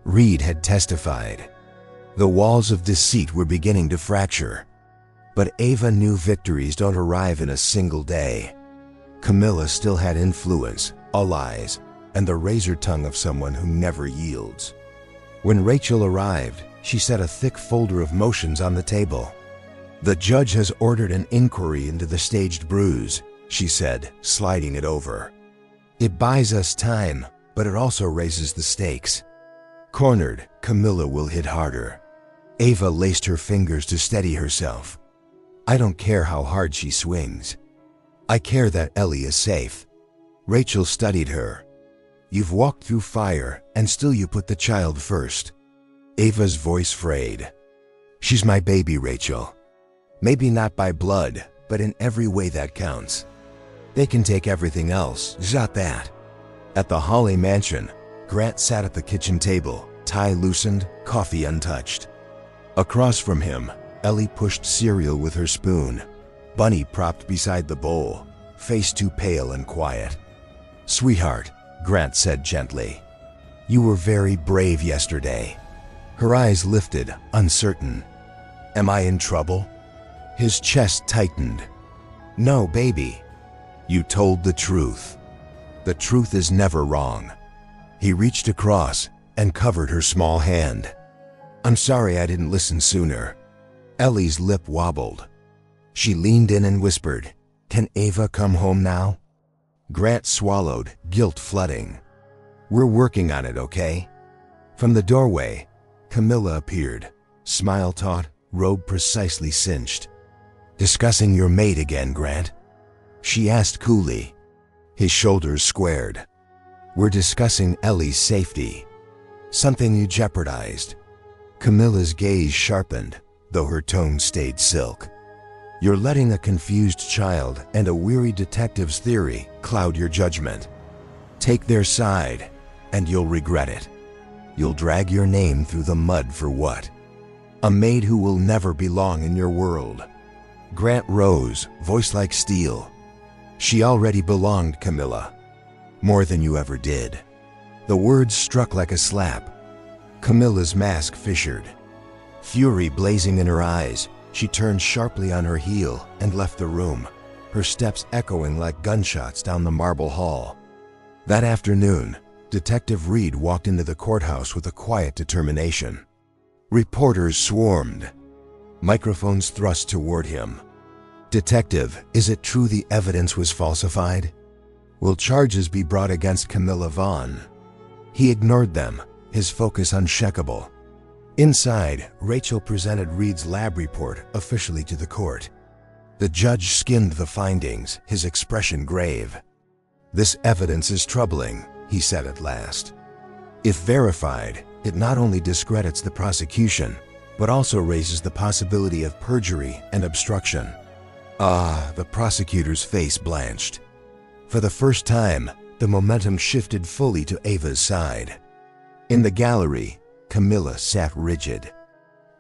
Reed had testified. The walls of deceit were beginning to fracture. But Ava knew victories don't arrive in a single day. Camilla still had influence, allies, and the razor tongue of someone who never yields. When Rachel arrived, she set a thick folder of motions on the table. The judge has ordered an inquiry into the staged bruise, she said, sliding it over. It buys us time, but it also raises the stakes. Cornered, Camilla will hit harder. Ava laced her fingers to steady herself. I don't care how hard she swings. I care that Ellie is safe. Rachel studied her. You've walked through fire, and still you put the child first. Ava's voice frayed. She's my baby, Rachel. Maybe not by blood, but in every way that counts. They can take everything else, not that. At the Hawley mansion, Grant sat at the kitchen table, tie loosened, coffee untouched. Across from him, Ellie pushed cereal with her spoon, Bunny propped beside the bowl, face too pale and quiet. Sweetheart, Grant said gently, you were very brave yesterday. Her eyes lifted, uncertain. Am I in trouble? His chest tightened. No, baby. You told the truth. The truth is never wrong. He reached across and covered her small hand. I'm sorry I didn't listen sooner. Ellie's lip wobbled. She leaned in and whispered, Can Ava come home now? Grant swallowed, guilt flooding. We're working on it, okay? From the doorway, Camilla appeared, smile taut, robe precisely cinched. Discussing your maid again, Grant? She asked coolly. His shoulders squared. We're discussing Ellie's safety. Something you jeopardized. Camilla's gaze sharpened, though her tone stayed silk. You're letting a confused child and a weary detective's theory cloud your judgment. Take their side, and you'll regret it. You'll drag your name through the mud for what? A maid who will never belong in your world. Grant rose, voice like steel. She already belonged, Camilla. More than you ever did. The words struck like a slap. Camilla's mask fissured. Fury blazing in her eyes, she turned sharply on her heel and left the room, her steps echoing like gunshots down the marble hall. That afternoon, Detective Reed walked into the courthouse with a quiet determination. Reporters swarmed. Microphones thrust toward him. Detective, is it true the evidence was falsified? Will charges be brought against Camilla Vaughn? He ignored them, his focus unshakable. Inside, Rachel presented Reed's lab report officially to the court. The judge skimmed the findings, his expression grave. This evidence is troubling, he said at last. If verified, it not only discredits the prosecution, but also raises the possibility of perjury and obstruction. The prosecutor's face blanched. For the first time, the momentum shifted fully to Ava's side. In the gallery, Camilla sat rigid,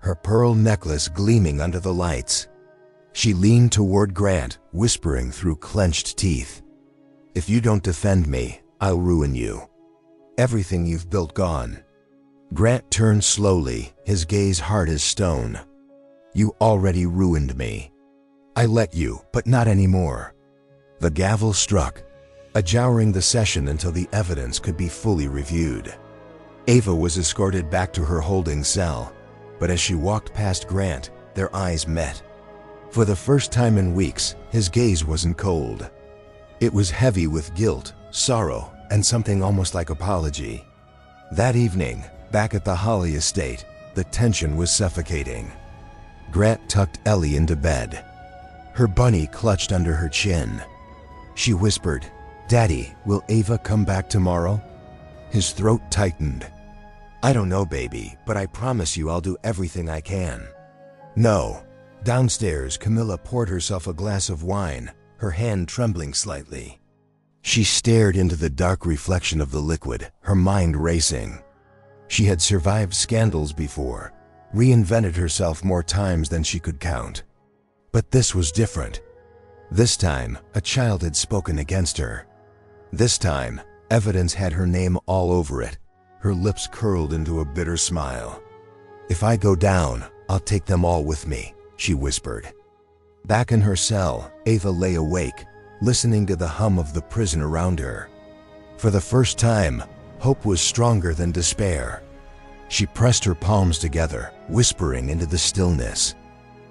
her pearl necklace gleaming under the lights. She leaned toward Grant, whispering through clenched teeth, "If you don't defend me, I'll ruin you. Everything you've built gone." Grant turned slowly, his gaze hard as stone. "You already ruined me. I let you, but not anymore." The gavel struck, adjourning the session until the evidence could be fully reviewed. Ava was escorted back to her holding cell, but as she walked past Grant, their eyes met. For the first time in weeks, his gaze wasn't cold. It was heavy with guilt, sorrow, and something almost like apology. That evening, back at the Holly estate, the tension was suffocating. Grant tucked Ellie into bed. Her bunny clutched under her chin. She whispered, "Daddy, will Ava come back tomorrow?" His throat tightened. "I don't know, baby, but I promise you I'll do everything I can." "No." Downstairs, Camilla poured herself a glass of wine, her hand trembling slightly. She stared into the dark reflection of the liquid, her mind racing. She had survived scandals before, reinvented herself more times than she could count. But this was different. This time, a child had spoken against her. This time, evidence had her name all over it, her lips curled into a bitter smile. "If I go down, I'll take them all with me," she whispered. Back in her cell, Ava lay awake, listening to the hum of the prison around her. For the first time, hope was stronger than despair. She pressed her palms together, whispering into the stillness,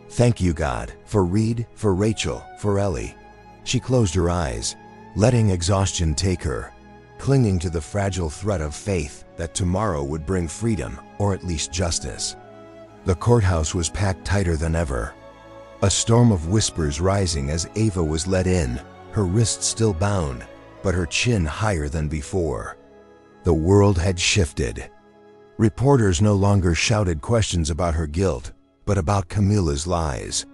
"Thank you, God, for Reed, for Rachel, for Ellie." She closed her eyes, letting exhaustion take her, clinging to the fragile thread of faith that tomorrow would bring freedom, or at least justice. The courthouse was packed tighter than ever. A storm of whispers rising as Ava was let in, her wrists still bound, but her chin higher than before. The world had shifted. Reporters no longer shouted questions about her guilt, but about Camilla's lies.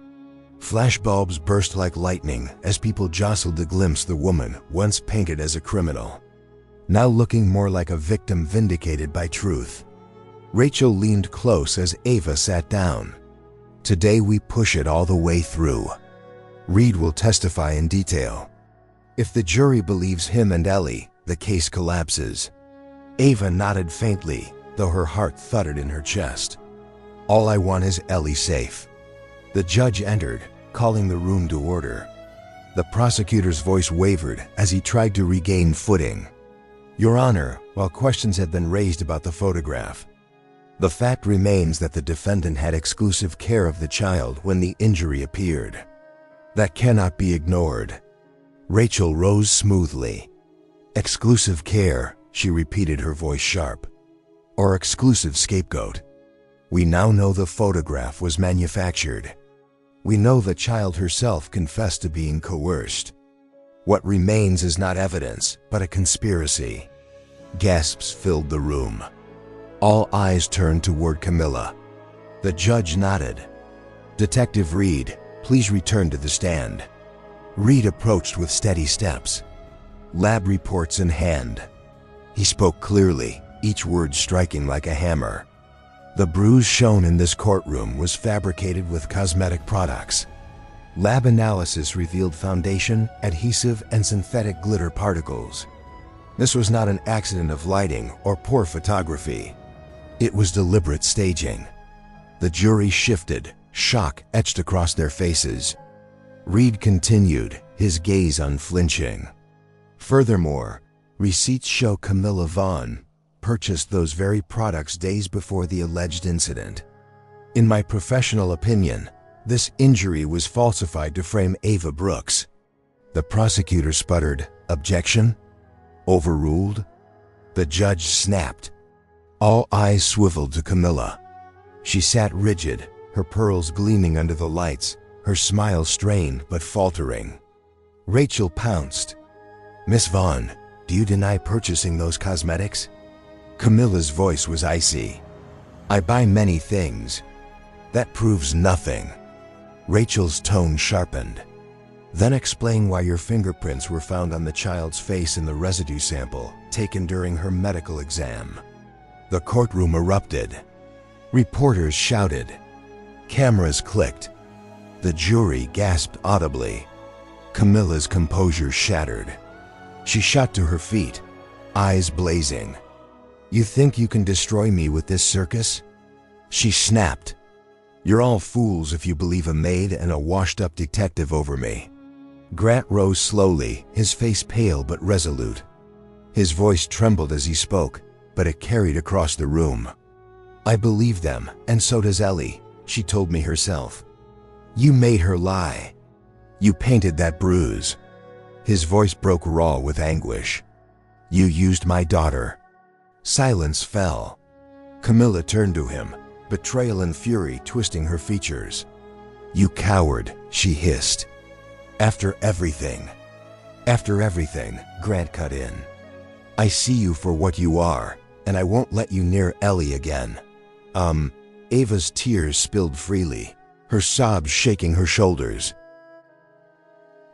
Flashbulbs burst like lightning as people jostled to glimpse the woman once painted as a criminal, now looking more like a victim vindicated by truth. Rachel leaned close as Ava sat down. "Today we push it all the way through. Reed will testify in detail. If the jury believes him and Ellie, the case collapses." Ava nodded faintly, though her heart thudded in her chest. "All I want is Ellie safe." The judge entered, calling the room to order. The prosecutor's voice wavered as he tried to regain footing. "Your Honor," while questions had been raised about the photograph, "the fact remains that the defendant had exclusive care of the child when the injury appeared. That cannot be ignored." Rachel rose smoothly. "Exclusive care," she repeated, her voice sharp. "Or exclusive scapegoat. We now know the photograph was manufactured. We know the child herself confessed to being coerced. What remains is not evidence, but a conspiracy." Gasps filled the room. All eyes turned toward Camilla. The judge nodded. "Detective Reed, please return to the stand." Reed approached with steady steps, lab reports in hand. He spoke clearly, each word striking like a hammer. The bruise shown in this courtroom was fabricated with cosmetic products. Lab analysis revealed foundation, adhesive, and synthetic glitter particles. This was not an accident of lighting or poor photography. It was deliberate staging. The jury shifted, shock etched across their faces. Reed continued, his gaze unflinching. "Furthermore, receipts show Camilla Vaughn purchased those very products days before the alleged incident. In my professional opinion, this injury was falsified to frame Ava Brooks." The prosecutor sputtered, "Objection? Overruled?" The judge snapped. All eyes swiveled to Camilla. She sat rigid, her pearls gleaming under the lights, her smile strained but faltering. Rachel pounced. "Miss Vaughn, do you deny purchasing those cosmetics?" Camilla's voice was icy. "I buy many things. That proves nothing." Rachel's tone sharpened. "Then explain why your fingerprints were found on the child's face in the residue sample taken during her medical exam." The courtroom erupted. Reporters shouted. Cameras clicked. The jury gasped audibly. Camilla's composure shattered. She shot to her feet, eyes blazing. "You think you can destroy me with this circus?" She snapped. "You're all fools if you believe a maid and a washed-up detective over me." Grant rose slowly, his face pale but resolute. His voice trembled as he spoke, but it carried across the room. "I believe them, and so does Ellie. She told me herself. You made her lie. You painted that bruise." His voice broke raw with anguish. "You used my daughter." Silence fell. Camilla turned to him, betrayal and fury twisting her features. "You coward," she hissed. After everything, Grant cut in. "I see you for what you are, and I won't let you near Ellie again." Ava's tears spilled freely, her sobs shaking her shoulders.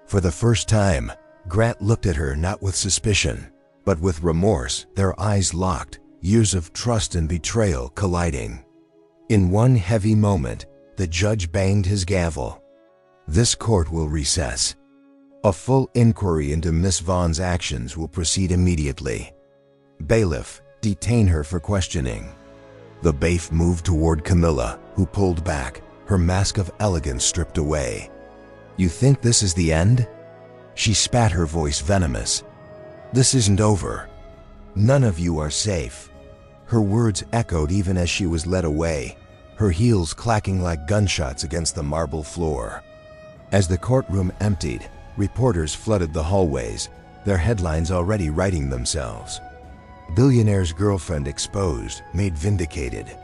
For the first time, Grant looked at her not with suspicion, but with remorse, their eyes locked, years of trust and betrayal colliding. In one heavy moment, the judge banged his gavel. "This court will recess. A full inquiry into Miss Vaughn's actions will proceed immediately. Bailiff, detain her for questioning." The bailiff moved toward Camilla, who pulled back, her mask of elegance stripped away. "You think this is the end?" She spat, her voice venomous. "This isn't over. None of you are safe." Her words echoed even as she was led away, her heels clacking like gunshots against the marble floor. As the courtroom emptied, reporters flooded the hallways, their headlines already writing themselves. "Billionaire's girlfriend exposed, Maid vindicated.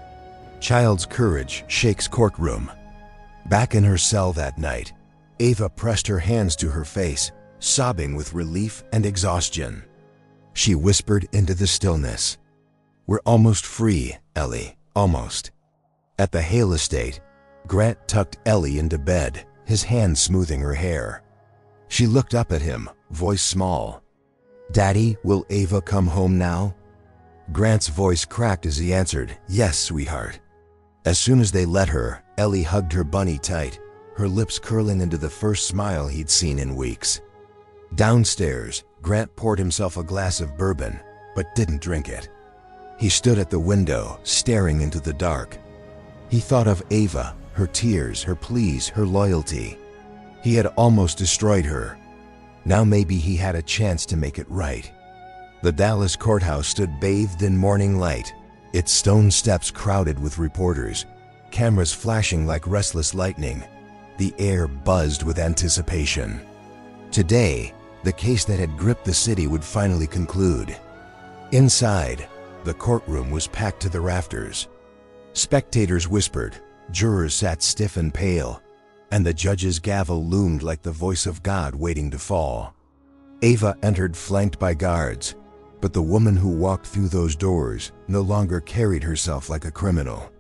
Child's courage shakes courtroom." Back in her cell that night, Ava pressed her hands to her face, sobbing with relief and exhaustion. She whispered into the stillness, "We're almost free, Ellie, almost." At the Hale estate, Grant tucked Ellie into bed, his hand smoothing her hair. She looked up at him, voice small. "Daddy, will Ava come home now?" Grant's voice cracked as he answered, "Yes, sweetheart." As soon as they let her, Ellie hugged her bunny tight, her lips curling into the first smile he'd seen in weeks. Downstairs, Grant poured himself a glass of bourbon, but didn't drink it. He stood at the window, staring into the dark. He thought of Ava, her tears, her pleas, her loyalty. He had almost destroyed her. Now maybe he had a chance to make it right. The Dallas courthouse stood bathed in morning light, its stone steps crowded with reporters, cameras flashing like restless lightning. The air buzzed with anticipation. Today, the case that had gripped the city would finally conclude. Inside, the courtroom was packed to the rafters. Spectators whispered, jurors sat stiff and pale, and the judge's gavel loomed like the voice of God waiting to fall. Ava entered flanked by guards, but the woman who walked through those doors no longer carried herself like a criminal.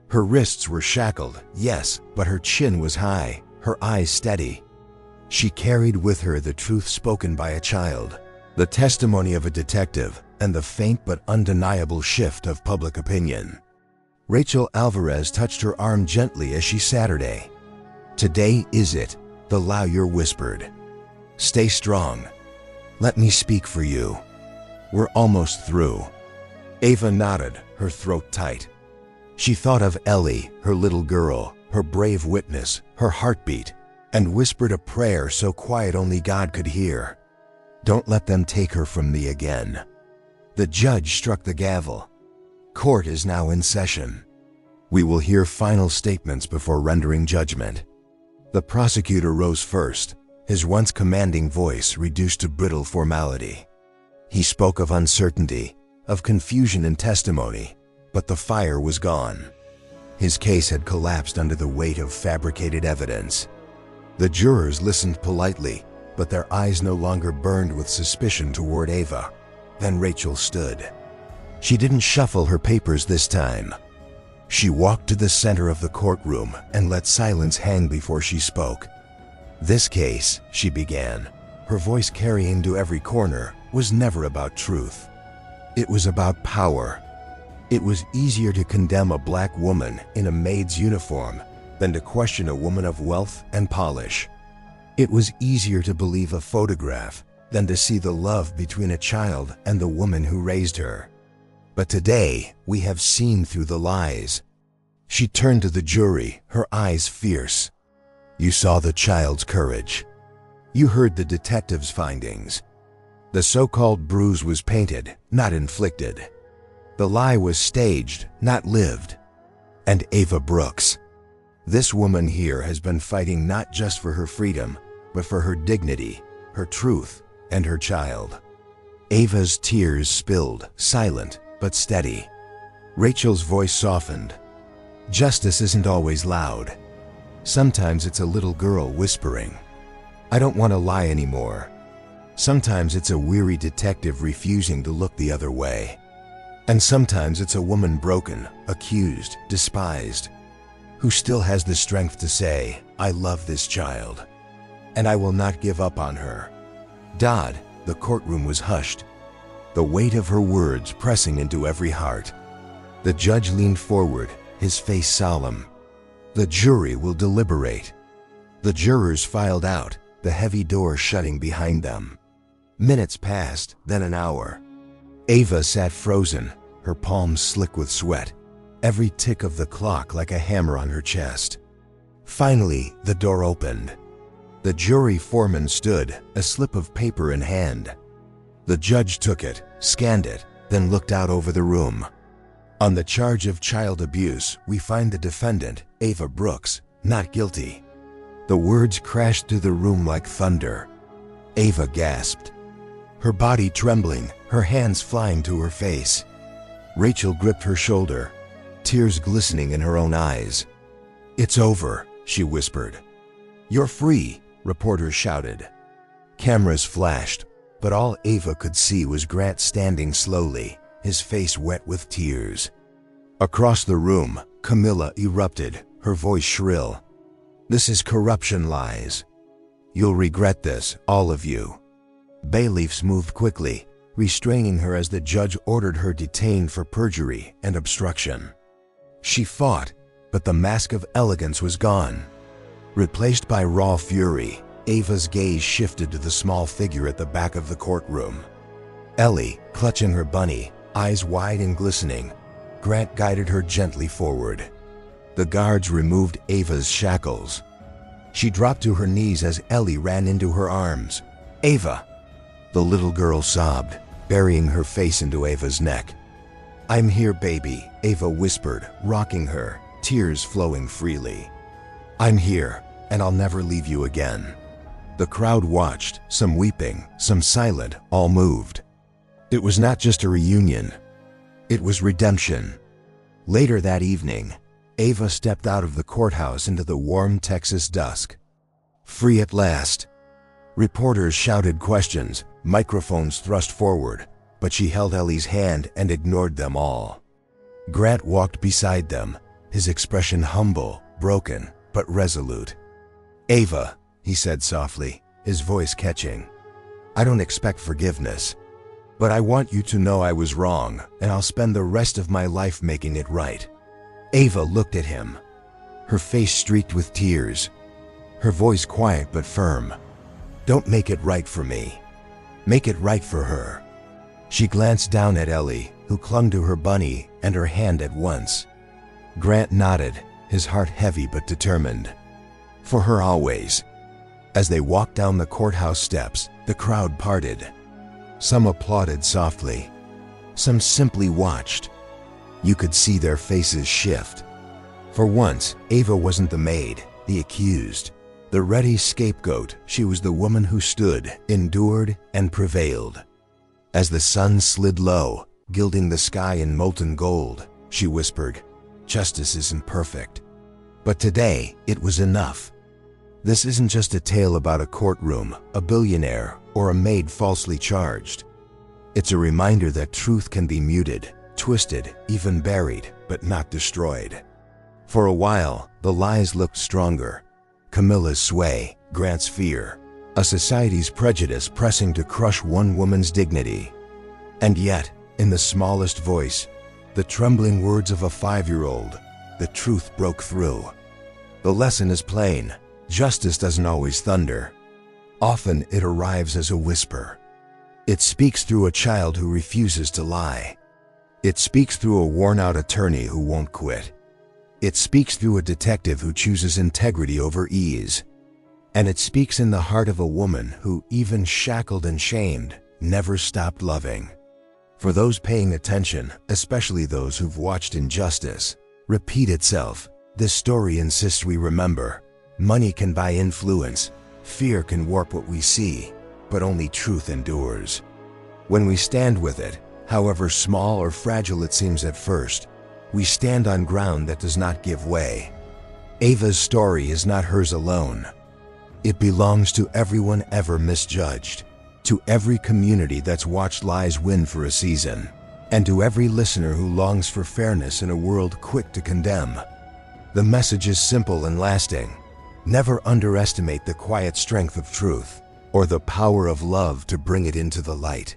Her wrists were shackled, yes, but her chin was high, her eyes steady. She carried with her the truth spoken by a child, the testimony of a detective, and the faint but undeniable shift of public opinion. Rachel Alvarez touched her arm gently as she Saturday. "Today is it," the lawyer whispered. "Stay strong. Let me speak for you. We're almost through." Ava nodded, her throat tight. She thought of Ellie, her little girl, her brave witness, her heartbeat, and whispered a prayer so quiet only God could hear. "Don't let them take her from me again." The judge struck the gavel. Court is now in session. We will hear final statements before rendering judgment. The prosecutor rose first, his once commanding voice reduced to brittle formality. He spoke of uncertainty, of confusion in testimony, but the fire was gone. His case had collapsed under the weight of fabricated evidence. The jurors listened politely, but their eyes no longer burned with suspicion toward Ava. Then Rachel stood. She didn't shuffle her papers this time. She walked to the center of the courtroom and let silence hang before she spoke. "This case," she began, her voice carrying to every corner, "was never about truth. It was about power. It was easier to condemn a black woman in a maid's uniform than to question a woman of wealth and polish. It was easier to believe a photograph than to see the love between a child and the woman who raised her. But today, we have seen through the lies. She turned to the jury, her eyes fierce. You saw the child's courage. You heard the detective's findings. The so-called bruise was painted, not inflicted. The lie was staged, not lived. And Ava Brooks. This woman here has been fighting not just for her freedom, but for her dignity, her truth, and her child. Ava's tears spilled, silent but steady. Rachel's voice softened. Justice isn't always loud. Sometimes it's a little girl whispering, I don't want to lie anymore. Sometimes it's a weary detective refusing to look the other way. And sometimes it's a woman broken, accused, despised, who still has the strength to say, I love this child, and I will not give up on her. Dodd, the courtroom was hushed, the weight of her words pressing into every heart. The judge leaned forward, his face solemn. The jury will deliberate. The jurors filed out, the heavy door shutting behind them. Minutes passed, then an hour. Ava sat frozen, her palms slick with sweat, every tick of the clock like a hammer on her chest. Finally, the door opened. The jury foreman stood, a slip of paper in hand. The judge took it, scanned it, then looked out over the room. On the charge of child abuse, we find the defendant, Ava Brooks, not guilty. The words crashed through the room like thunder. Ava gasped, her body trembling, her hands flying to her face. Rachel gripped her shoulder, tears glistening in her own eyes. It's over, she whispered. You're free, reporters shouted. Cameras flashed, but all Ava could see was Grant standing slowly, his face wet with tears. Across the room, Camilla erupted, her voice shrill. This is corruption lies. You'll regret this, all of you. Bailiffs moved quickly, restraining her as the judge ordered her detained for perjury and obstruction. She fought, but the mask of elegance was gone. Replaced by raw fury, Ava's gaze shifted to the small figure at the back of the courtroom. Ellie, clutching her bunny, eyes wide and glistening, Grant guided her gently forward. The guards removed Ava's shackles. She dropped to her knees as Ellie ran into her arms. Ava! The little girl sobbed, burying her face into Ava's neck. I'm here, baby, Ava whispered, rocking her, tears flowing freely. I'm here, and I'll never leave you again. The crowd watched, some weeping, some silent, all moved. It was not just a reunion. It was redemption. Later that evening, Ava stepped out of the courthouse into the warm Texas dusk. Free at last. Reporters shouted questions, microphones thrust forward, but she held Ellie's hand and ignored them all. Grant walked beside them, his expression humble, broken, but resolute. Ava, he said softly, his voice catching. I don't expect forgiveness, but I want you to know I was wrong, and I'll spend the rest of my life making it right. Ava looked at him, her face streaked with tears, her voice quiet but firm. Don't make it right for me. Make it right for her. She glanced down at Ellie, who clung to her bunny and her hand at once. Grant nodded, his heart heavy but determined. For her always. As they walked down the courthouse steps, the crowd parted. Some applauded softly. Some simply watched. You could see their faces shift. For once, Ava wasn't the maid, the accused. The ready scapegoat, she was the woman who stood, endured, and prevailed. As the sun slid low, gilding the sky in molten gold, she whispered, Justice isn't perfect. But today, it was enough. This isn't just a tale about a courtroom, a billionaire, or a maid falsely charged. It's a reminder that truth can be muted, twisted, even buried, but not destroyed. For a while, the lies looked stronger. Camilla's sway, Grant's fear, a society's prejudice pressing to crush one woman's dignity. And yet, in the smallest voice, the trembling words of a 5-year-old, the truth broke through. The lesson is plain. Justice doesn't always thunder. Often it arrives as a whisper. It speaks through a child who refuses to lie. It speaks through a worn-out attorney who won't quit. It speaks through a detective who chooses integrity over ease. And it speaks in the heart of a woman who, even shackled and shamed, never stopped loving. For those paying attention, especially those who've watched injustice repeat itself, this story insists we remember: money can buy influence, fear can warp what we see, but only truth endures. When we stand with it, however small or fragile it seems at first, we stand on ground that does not give way. Ava's story is not hers alone. It belongs to everyone ever misjudged, to every community that's watched lies win for a season, and to every listener who longs for fairness in a world quick to condemn. The message is simple and lasting. Never underestimate the quiet strength of truth, or the power of love to bring it into the light.